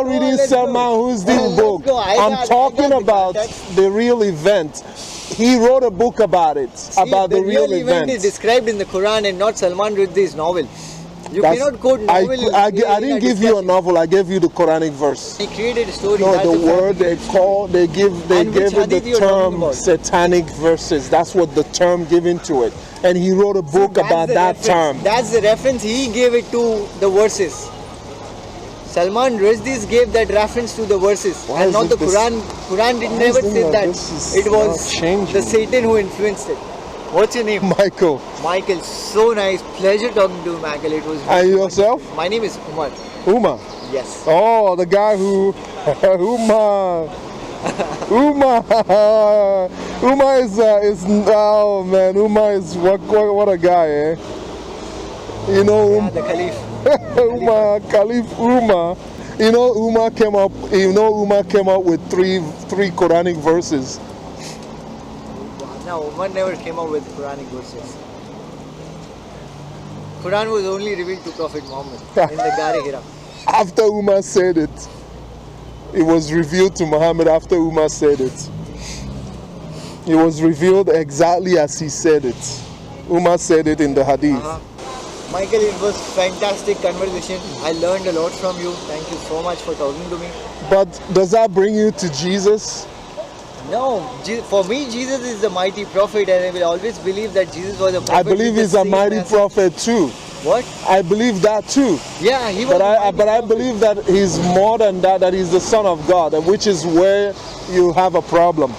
S1: reading Salman Rushdie's book. I'm talking about the real event. He wrote a book about it, about the real event.
S2: Is described in the Quran and not Salman Rushdie's novel. You cannot quote novel.
S1: I didn't give you a novel. I gave you the Quranic verse.
S2: He created a story.
S1: No, the word they gave it the term satanic verses. That's what the term given to it. And he wrote a book about that term.
S2: That's the reference he gave it to the verses. Salman Rushdie gave that reference to the verses, and not the Quran. Quran did never say that. It was the Satan who influenced it. What's your name?
S1: Michael.
S2: Michael, so nice. Pleasure talking to you, Michael. It was.
S1: And yourself?
S2: My name is Umar.
S1: Uma?
S2: Yes.
S1: Oh, the guy who... Uma. Uma is oh man, Uma is what a guy, eh? You know,
S2: the Caliph.
S1: Caliph Uma. You know, Uma came up with three Quranic verses.
S2: No, Umar never came up with Quranic verses. Quran was only revealed to Prophet Muhammad in the Ghar Hira.
S1: After Umar said it, it was revealed to Muhammad after Umar said it. It was revealed exactly as he said it. Umar said it in the Hadith.
S2: Michael, it was fantastic conversation. I learned a lot from you. Thank you so much for talking to me.
S1: But does that bring you to Jesus?
S2: No, for me, Jesus is the mighty prophet, and I will always believe that Jesus was a prophet.
S1: I believe he's a mighty prophet too.
S2: What?
S1: I believe that too.
S2: Yeah, he was.
S1: But I believe that he's more than that. That he's the Son of God, which is where you have a problem.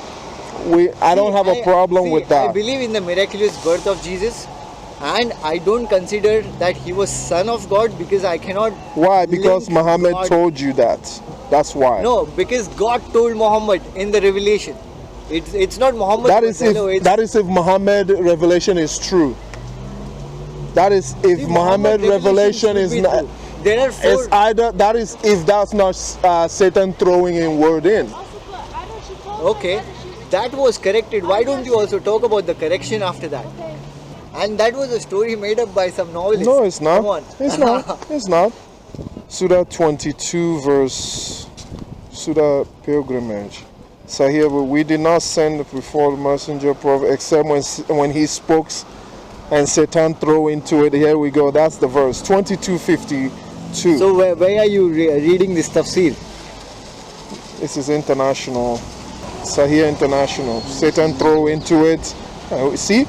S1: I don't have a problem with that.
S2: I believe in the miraculous birth of Jesus, and I don't consider that he was Son of God because I cannot.
S1: Why? Because Muhammad told you that. That's why.
S2: No, because God told Muhammad in the revelation. It's not Muhammad.
S1: That is if Muhammad revelation is true. That is if Muhammad revelation is not.
S2: There are four.
S1: It's either that is if that's not Satan throwing in word in.
S2: Okay, that was corrected. Why don't you also talk about the correction after that? And that was a story made up by some novelist.
S1: No, it's not.
S2: Come on.
S1: It's not. It's not. Surah 22 verse Surah Pilgrimage. So here, we did not send before the messenger prophet except when he spoke and Satan throw into it. Here we go. That's the verse 22:52.
S2: So where are you reading this tafsir?
S1: This is international. Sahih International. Satan throw into it. See,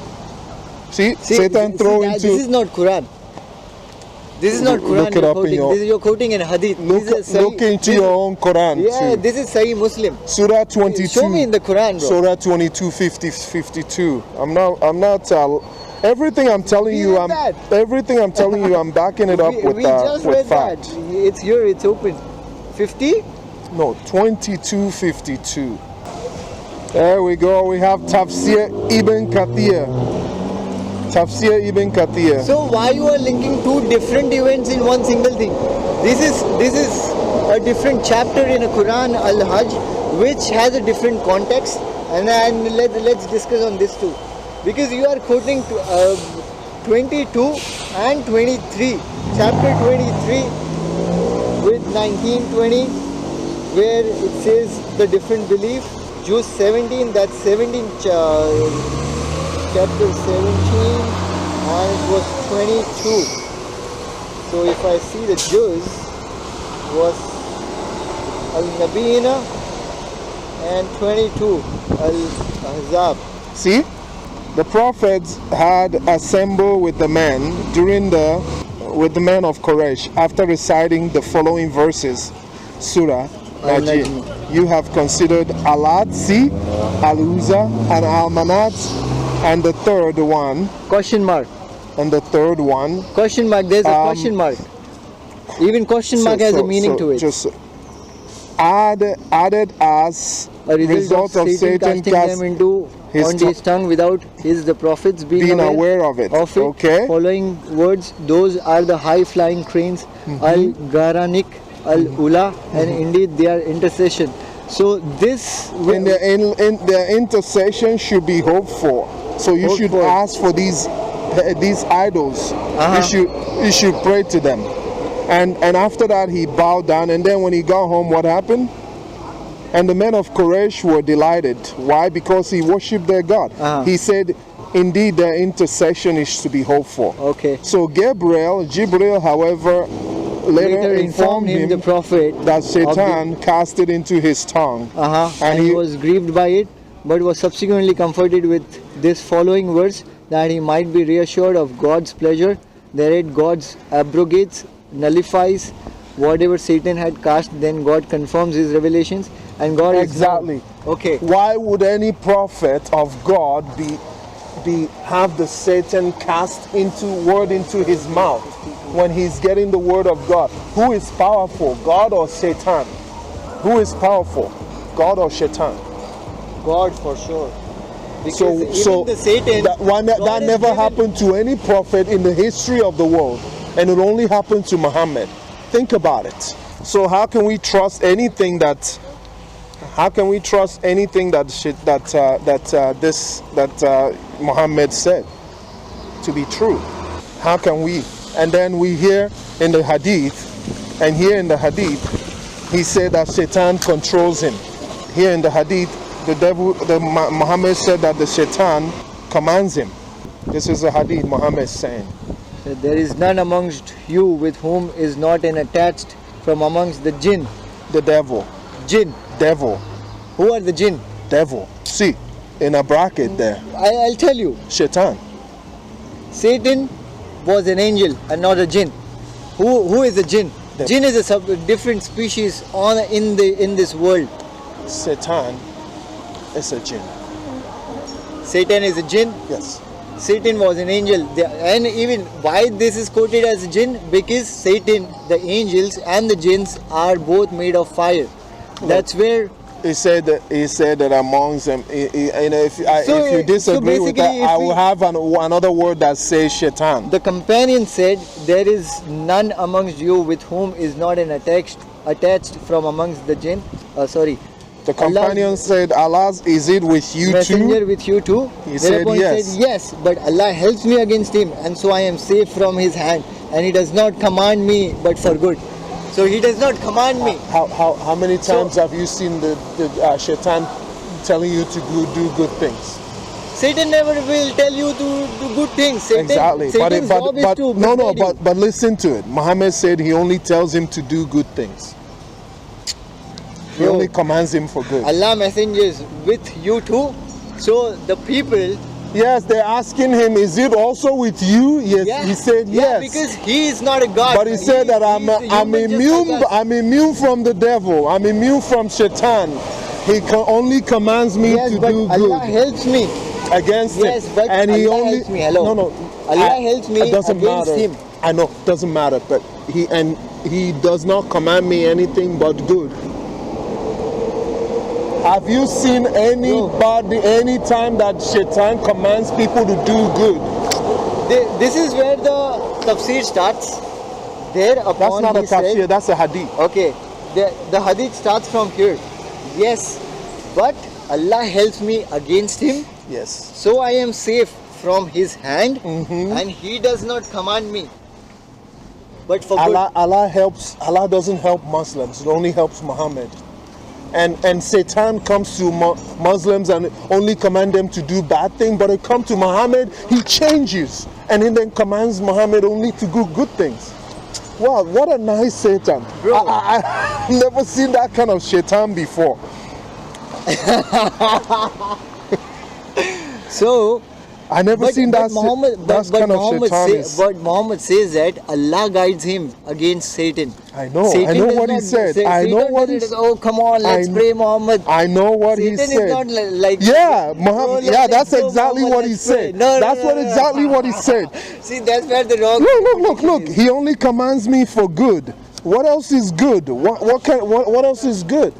S1: Satan throw into.
S2: This is not Quran. This is not Quran
S1: Look it
S2: you're
S1: up in
S2: quoting.
S1: your-
S2: This is you're quoting in Hadith.
S1: Look,
S2: This is Sahih-
S1: look into
S2: this-
S1: your own Quran
S2: Yeah,
S1: too.
S2: this is Sahih Muslim.
S1: Surah 22.
S2: Show me in the Quran, bro.
S1: Surah 22, 52. I'm not. Everything I'm telling
S2: We
S1: you,
S2: read that.
S1: everything I'm telling you, I'm backing it up
S2: we just read
S1: fact.
S2: that. It's here. It's open. 50.
S1: No, 22, 52. There we go. We have Tafsir Ibn Kathir. Tafsir Ibn Kathir.
S2: So why you are linking two different events in one single thing? This is a different chapter in a Quran, Al-Hajj, which has a different context, and let's discuss on this too, because you are quoting 22 and 23, chapter 23 with 19, 20, where it says the different belief. Jews 17, that's 17. Chapter 17 and it was 22. So if I see the Jews was Al-Nabiyina and 22 Al-Ahzab.
S1: See, the prophets had assembled with the men with the men of Quraysh after reciting the following verses. Surah Najm. You have considered Alat, see, Al-Uzza and Al-Manat, and the third one.
S2: Question mark.
S1: And the third one.
S2: Question mark. There's a question mark. Even question mark has a meaning to it.
S1: Just added as
S2: A result of Satan casting them into on his tongue without the prophets being
S1: aware of it. Okay.
S2: Following words, those are the high-flying cranes, Al-Garanik, Al-Ula, and indeed their intercession. So this
S1: in their intercession should be hoped for. So you should ask for these idols. You should pray to them. And after that he bowed down, and then when he got home, what happened? And the men of Quraysh were delighted. Why? Because he worshipped their God. He said, indeed their intercession is to be hoped for.
S2: Okay.
S1: So Jibril, however, later informed him
S2: the prophet
S1: that Satan cast it into his tongue.
S2: And he was grieved by it, but was subsequently comforted with this following verse, that he might be reassured of God's pleasure. Thereat God abrogates, nullifies whatever Satan had cast, then God confirms his revelations, and God
S1: exactly.
S2: Okay.
S1: Why would any prophet of God have the Satan cast into his mouth when he's getting the word of God? Who is powerful, God or Satan? Who is powerful, God or Satan?
S2: God for sure.
S1: Because so
S2: the Satan,
S1: that never happened to any prophet in the history of the world, and it only happened to Muhammad. Think about it. So how can we trust anything that Muhammad said to be true? How can we? And then we hear in the Hadith, and here in the Hadith, he said that Satan controls him. Here in the Hadith, Muhammad said that the Satan commands him. This is a Hadith Muhammad saying.
S2: There is none amongst you with whom is not an attached from amongst the jinn.
S1: The devil.
S2: Jinn.
S1: Devil.
S2: Who are the jinn?
S1: Devil. See, in a bracket there.
S2: I'll tell you.
S1: Shaitan.
S2: Satan was an angel and not a jinn. Who is a jinn? Jinn is a different species in this world.
S1: Satan is a jinn.
S2: Satan is a jinn?
S1: Yes.
S2: Satan was an angel, and even why this is quoted as jinn, because Satan, the angels and the jinns are both made of fire. That's where
S1: he said that amongst them. If you disagree with that, I will have another word that says shaitan.
S2: The companion said, "There is none amongst you with whom is not an attached from amongst the jinn."
S1: The companion said, Allah, is it with you
S2: messenger
S1: too?
S2: With you too?
S1: He said yes.
S2: Said, yes, but Allah helps me against him, and so I am safe from his hand, and he does not command me but for good. So he does not command me.
S1: How many times have you seen the shaitan telling you to do good things?
S2: Satan never will tell you to do good things.
S1: Exactly.
S2: Satan's job is to
S1: but listen to it. Muhammad said he only tells him to do good things. He only commands him for good.
S2: Allah messenger is with you too. So the people
S1: Yes, they're asking him, is it also with you? Yes,
S2: Yeah.
S1: he said
S2: Yeah,
S1: yes.
S2: because he is not a god.
S1: But he said that I'm
S2: he's a human just
S1: immune.
S2: like us.
S1: I'm immune from the devil. I'm immune from Satan. He only commands me
S2: Yes,
S1: to
S2: but
S1: do
S2: Allah
S1: good
S2: helps me.
S1: against
S2: Yes,
S1: him.
S2: but
S1: And he
S2: Allah
S1: only
S2: helps me. Hello.
S1: No,
S2: Allah helps me
S1: It doesn't
S2: against
S1: matter.
S2: him.
S1: I know, it doesn't matter. But he does not command me anything but good. Have you seen anybody anytime that Shaitan commands people to do good?
S2: This is where the tafsir starts. There upon
S1: That's not a
S2: he said-
S1: tafsir, that's a hadith.
S2: Okay, the hadith starts from here. Yes, but Allah helps me against him,
S1: Yes.
S2: so I am safe from his hand,
S1: Mm-hmm.
S2: and he does not command me. But for good.
S1: Allah doesn't help Muslims, it only helps Muhammad. And Satan comes to Muslims and only command them to do bad things, but it comes to Muhammad, he changes and he then commands Muhammad only to do good things. Wow, what a nice Satan.
S2: Bro.
S1: I've never seen that kind of Shaitan before.
S2: So,
S1: I never seen that kind of Shaitan.
S2: But Muhammad says that Allah guides him against Satan.
S1: I know
S2: Satan
S1: what
S2: does
S1: he
S2: not
S1: said.
S2: say-
S1: I know
S2: Satan
S1: what
S2: doesn't
S1: he
S2: say, oh, come on, let's pray, Muhammad.
S1: I know what he
S2: Satan
S1: said.
S2: is not like
S1: Yeah,
S2: "Oh,
S1: Muhammad.
S2: let's
S1: Yeah, that's
S2: go,
S1: exactly
S2: Muhammad,
S1: what he
S2: let's pray."
S1: said.
S2: No,
S1: That's
S2: no,
S1: what
S2: no, no.
S1: exactly what he said.
S2: See, that's where the wrong.
S1: Look. He only commands me for good. What else is good? What else is good?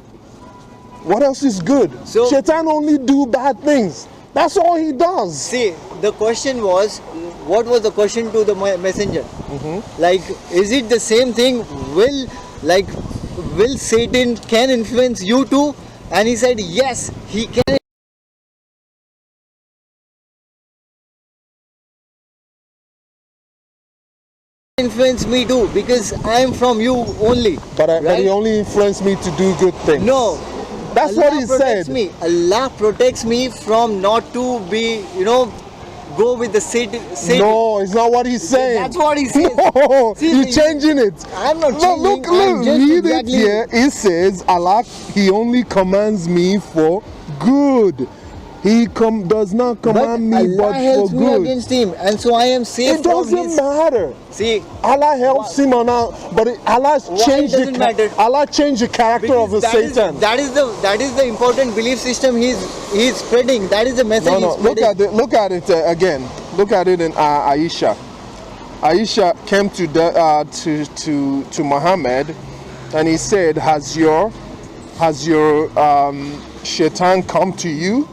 S1: What else is good?
S2: So-
S1: Shaitan only do bad things. That's all he does.
S2: See, the question was, what was the question to the messenger? Like, is it the same thing? Will Satan can influence you too? And he said, yes, he can influence me too, because I am from you only.
S1: But he
S2: right?
S1: only influenced me to do good things.
S2: No.
S1: That's
S2: Allah
S1: what he
S2: protects
S1: said.
S2: Me. Allah protects me from not to be, go with the Satan.
S1: No, it's not what he's saying.
S2: That's what he says.
S1: No,
S2: See,
S1: you're changing it.
S2: I'm not
S1: No,
S2: changing. I'm
S1: look,
S2: just
S1: read
S2: exactly-
S1: it here. It says, Allah, he only commands me for good. He does not command me
S2: Allah
S1: but
S2: helps
S1: for
S2: me
S1: good.
S2: against him, and so I am safe
S1: It
S2: from
S1: doesn't
S2: his.
S1: matter.
S2: See,
S1: Allah helps him or not, but Allah's
S2: Why
S1: changed
S2: it doesn't matter?
S1: Allah changed the character of the
S2: because
S1: Satan.
S2: that is the important belief system he's spreading. That is the message
S1: No,
S2: he's spreading.
S1: look at it again. Look at it in Aisha. Aisha came to Muhammad, and he said, "Has your Shaitan come to you?"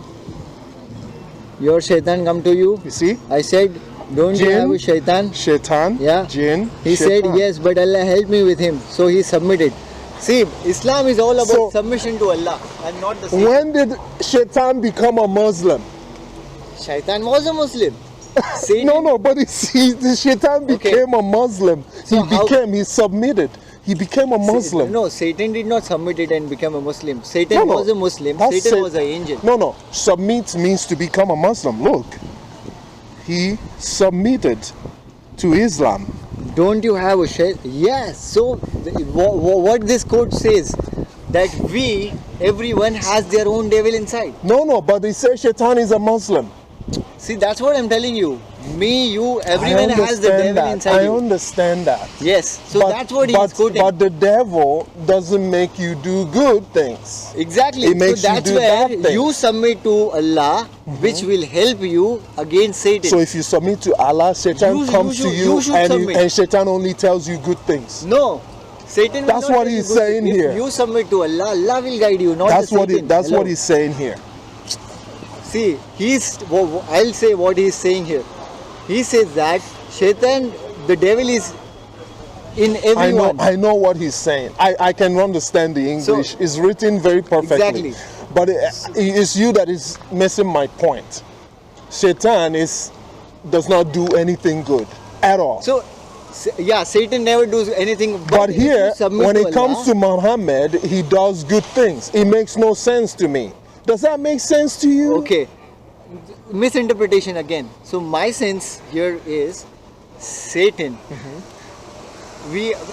S2: Your shaitan come to you?
S1: You see,
S2: I said, don't you
S1: Jinn,
S2: have a shaitan?
S1: Shaitan,
S2: Yeah.
S1: Jinn.
S2: He
S1: Shaitan.
S2: said, yes, but Allah helped me with him. So he submitted. See, Islam is all about
S1: So-
S2: submission to Allah and not the Satan.
S1: When did Shaitan become a Muslim?
S2: Shaitan was a Muslim. Satan,
S1: No, but the Shaitan became a Muslim.
S2: So
S1: He submitted. He became a Muslim.
S2: No, Satan did not submit it and become a Muslim. Satan
S1: No,
S2: was a Muslim.
S1: that's
S2: Satan
S1: Sa-
S2: was an angel.
S1: No. Submit means to become a Muslim. Look, he submitted to Islam.
S2: Don't you have a shaitan? Yes. So what this quote says, that everyone has their own devil inside.
S1: No, but they say Shaitan is a Muslim.
S2: See, that's what I'm telling you. Me, you, everyone
S1: I
S2: has the devil
S1: understand that.
S2: inside
S1: I
S2: you.
S1: understand that.
S2: Yes. So that's what he's quoting.
S1: But the devil doesn't make you do good things.
S2: Exactly.
S1: It makes
S2: so
S1: you
S2: that's
S1: do
S2: where
S1: bad things.
S2: you submit to Allah, which will help you against Satan.
S1: So if you submit to Allah, Satan
S2: You
S1: comes
S2: should-
S1: to
S2: you
S1: you,
S2: should
S1: and
S2: submit.
S1: Satan only tells you good things.
S2: No. Satan will
S1: That's
S2: not
S1: what
S2: tell you
S1: he's
S2: good
S1: saying
S2: things.
S1: here.
S2: If you submit to Allah, Allah will guide you, not
S1: That's
S2: the Satan.
S1: That's
S2: Hello.
S1: what he's saying here.
S2: See, I'll say what he's saying here. He says that Shaitan, the devil is in everyone.
S1: I know what he's saying. I can understand the English. It's written very perfectly.
S2: Exactly.
S1: But it's you that is missing my point. Satan does not do anything good at all.
S2: So, yeah, Satan never does anything.
S1: But
S2: if you
S1: here,
S2: submit
S1: when
S2: to
S1: it comes
S2: Allah,
S1: to Muhammad, he does good things. It makes no sense to me. Does that make sense to you?
S2: okay, misinterpretation again. So my sense here is Satan.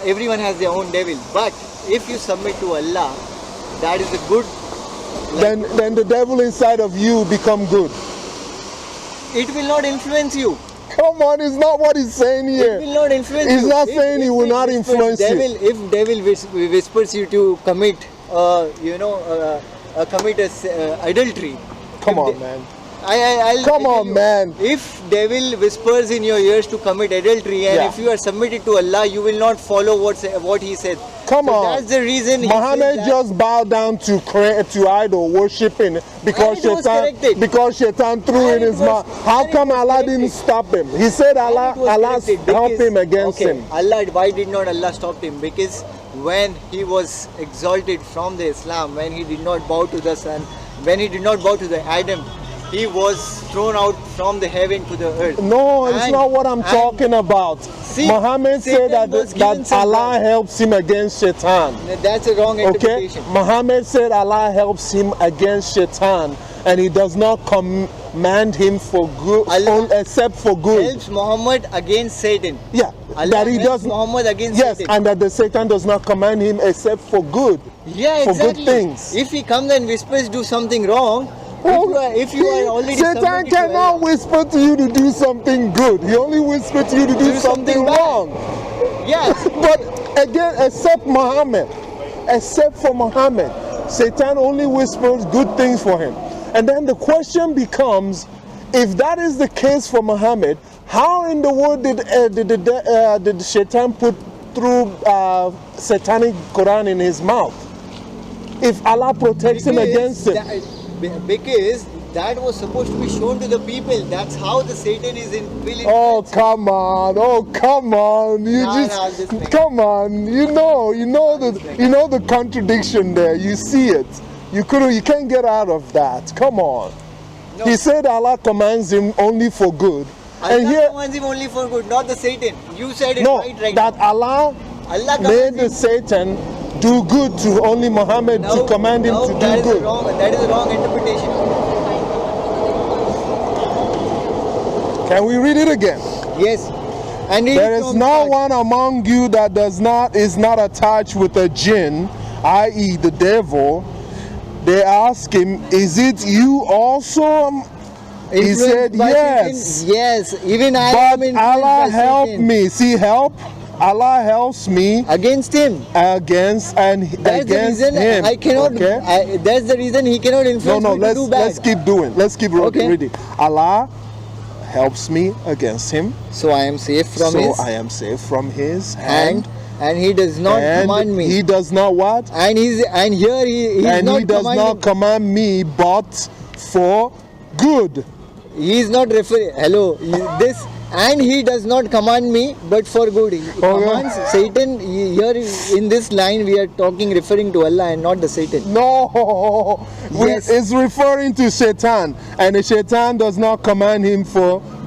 S2: Everyone has their own devil, but if you submit to Allah, that is a good.
S1: Then the devil inside of you become good.
S2: it will not influence you.
S1: Come on, it's not what he's saying
S2: It
S1: here.
S2: will not influence
S1: He's
S2: you.
S1: not saying he will not influence you.
S2: If devil whispers you to commit, adultery.
S1: Come
S2: If
S1: on,
S2: de-
S1: man.
S2: I'll
S1: Come
S2: tell
S1: on,
S2: you,
S1: man.
S2: If devil whispers in your ears to commit adultery, and
S1: Yeah.
S2: if you are submitted to Allah, you will not follow what He said.
S1: Come
S2: So
S1: on.
S2: that's the reason. he
S1: Muhammad
S2: said that.
S1: just bowed down to idol worshiping because
S2: And it was
S1: Shaitan threw
S2: And
S1: in
S2: it
S1: his
S2: was-
S1: mouth. How
S2: and it
S1: come
S2: was
S1: Allah
S2: corrected.
S1: didn't stop him? He said Allah
S2: And it was corrected
S1: helped
S2: because-
S1: him against
S2: okay,
S1: him.
S2: Why did not Allah stop him? Because when he was exalted from the Islam, when he did not bow to the sun, when he did not bow to the Adam, he was thrown out from the heaven to the earth.
S1: No, it's
S2: And-
S1: not what I'm
S2: and-
S1: talking about.
S2: See,
S1: Muhammad said
S2: Satan was given
S1: that
S2: some
S1: Allah
S2: right.
S1: helps him against Shaitan.
S2: That's a wrong
S1: Okay?
S2: interpretation.
S1: Muhammad said Allah helps him against Shaitan and he does not command him for good
S2: Allah
S1: except for good.
S2: Helps Muhammad against Satan.
S1: Yeah,
S2: Allah
S1: that he
S2: helps
S1: does
S2: Muhammad against
S1: yes,
S2: Satan.
S1: and that the Satan does not command him except for good.
S2: Yeah,
S1: for
S2: exactly.
S1: good things.
S2: If he comes and whispers do something wrong,
S1: Oh,
S2: if you are already
S1: Satan
S2: submitted to
S1: cannot
S2: Allah-
S1: whisper to you to do something good. He only whispers to you to do something
S2: bad.
S1: wrong.
S2: Yes.
S1: But again, except for Muhammad, Satan only whispers good things for him. And then the question becomes, if that is the case for Muhammad, how in the world did Satan put through Satanic Quran in his mouth? If Allah protects him against it.
S2: Because that was supposed to be shown to the people. That's how the Satan is in will.
S1: Oh come on! Oh come on! You
S2: No,
S1: just
S2: no, I'm just playing.
S1: come on! You know the contradiction there. You see it. You can't get out of that. Come on.
S2: No.
S1: He said Allah commands him only for good,
S2: Allah
S1: and here
S2: commands him only for good, not the Satan. You said it
S1: no,
S2: right
S1: that
S2: now.
S1: Allah
S2: Allah
S1: made
S2: commands
S1: the
S2: him.
S1: Satan do good to only Muhammad to command him to
S2: that
S1: do
S2: is
S1: good.
S2: That is a wrong interpretation.
S1: Can we read it again?
S2: Yes. And read
S1: There
S2: it
S1: is
S2: from
S1: no
S2: start.
S1: one among you that is not attached with a jinn, i.e. the devil. They ask him, is it you also? He
S2: Influenced
S1: said,
S2: by
S1: yes.
S2: Satan? Yes. Even I am
S1: But
S2: influenced
S1: Allah
S2: by
S1: help
S2: Satan.
S1: me. See, help. Allah helps me
S2: Against him.
S1: against
S2: That's the reason
S1: him.
S2: I cannot.
S1: Okay?
S2: That's the reason he cannot influence me to do bad.
S1: let's keep doing. Let's keep
S2: Okay.
S1: reading. Allah helps me against him,
S2: So I am safe from
S1: so
S2: his
S1: I am safe from his
S2: hand,
S1: hand.
S2: and he does not
S1: And
S2: command me.
S1: he does not what?
S2: and here he is
S1: And
S2: not
S1: he does
S2: commanding.
S1: not command me, but for good.
S2: He is not referring. Hello, this. And he does not command me, but for good. He commands Satan. Here in this line, we are referring to Allah and not the Satan.
S1: No,
S2: Yes.
S1: it's referring to Shaitan, and the Shaitan does not command him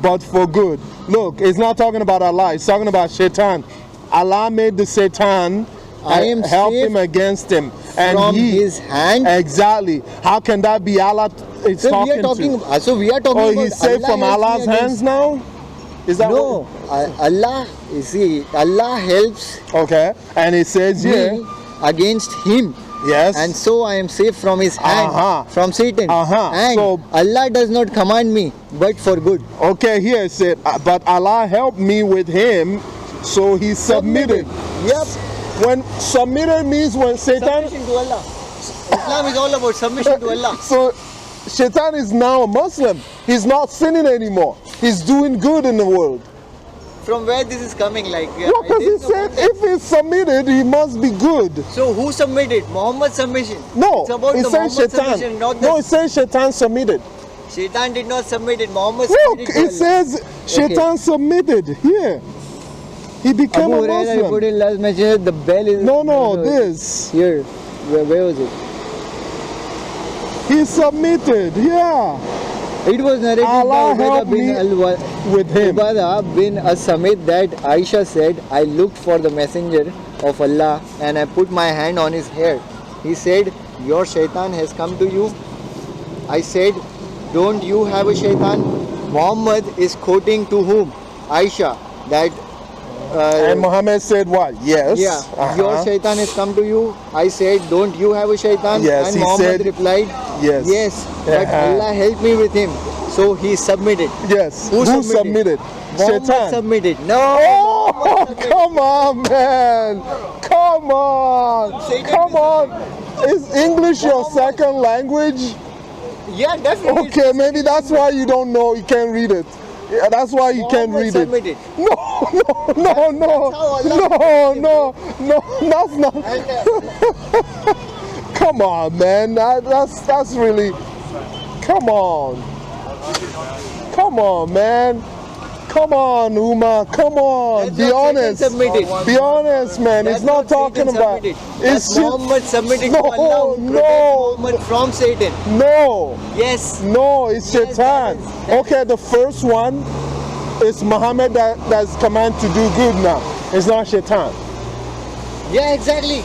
S1: but for good. Look, it's not talking about Allah, it's talking about Shaitan. Allah made the Satan
S2: I am
S1: help
S2: safe
S1: him against him, and
S2: from his hand.
S1: Exactly. How can that be Allah? It's
S2: So
S1: talking
S2: we are talking.
S1: to.
S2: So we are talking
S1: Oh,
S2: about
S1: he's safe
S2: Allah
S1: from
S2: helps me
S1: Allah's
S2: against-
S1: hands now. Is that
S2: No, Allah. You see, Allah helps
S1: what? Okay, and it says here,
S2: me against him.
S1: yes,
S2: And so I am safe from his hand,
S1: Uh-huh.
S2: from Satan.
S1: Uh-huh.
S2: And
S1: So-
S2: Allah does not command me, but for good.
S1: okay, here it said, but Allah helped me with him, so he submitted.
S2: Yep.
S1: When submitted means when Satan,
S2: Submission to Allah. Islam is all about submission to Allah.
S1: so Satan is now a Muslim. He's not sinning anymore. He's doing good in the world.
S2: From where this is coming, like?
S1: Well, because he
S2: there's no
S1: said
S2: context.
S1: if he's submitted, he must be good.
S2: So who submitted? Muhammad's submission.
S1: No,
S2: It's about
S1: it
S2: the
S1: says
S2: Muhammad
S1: Shaitan.
S2: submission, not
S1: No,
S2: the
S1: it says Shaitan submitted.
S2: Shaitan did not submit it. Muhammad
S1: Look,
S2: submitted to
S1: it
S2: Allah.
S1: says Shaitan submitted. Here, he became
S2: Abu
S1: a
S2: Hurairah
S1: Muslim.
S2: reported last message. The bell is
S1: No, this.
S2: here. Where was it?
S1: He submitted. Yeah,
S2: It was narrated
S1: Allah
S2: by
S1: help
S2: Ubadah bin
S1: me with him.
S2: Ubadah bin As-Samit that Aisha said, I looked for the messenger of Allah and I put my hand on his hair. He said, your shaitan has come to you. I said, don't you have a shaitan? Muhammad is quoting to whom? Aisha. That
S1: And Muhammad said what? Yes.
S2: yeah, your shaitan has come to you. I said, don't you have a shaitan?
S1: Yes,
S2: and
S1: he
S2: Muhammad
S1: said,
S2: replied,
S1: yes.
S2: yes, but
S1: Uh-huh.
S2: Allah helped me with him. So he submitted.
S1: Yes.
S2: Who submitted? Muhammad
S1: Shaitan.
S2: submitted. No.
S1: Oh, come on, man. Come on.
S2: Satan
S1: Come on. Is English your second language?
S2: Yeah, definitely.
S1: Okay, maybe that's why you don't know, you can't read it. Yeah, that's why you can't
S2: Muhammad
S1: read it.
S2: submitted.
S1: No, that's not. Come on, man. That's really. Come on. Come on, man. Come on, Uma. Come on.
S2: That's
S1: Be
S2: not Satan
S1: honest.
S2: submitted.
S1: Be honest, man.
S2: That's
S1: It's not talking
S2: Satan
S1: about.
S2: submitted.
S1: It's
S2: That's Muhammad submitting
S1: No,
S2: to Allah. Who
S1: no.
S2: protects Muhammad from Satan.
S1: No.
S2: Yes.
S1: No, it's
S2: Yes,
S1: Shaitan.
S2: that
S1: Okay, the first one is Muhammad that's command to do good now. It's not Shaitan.
S2: Yeah, exactly.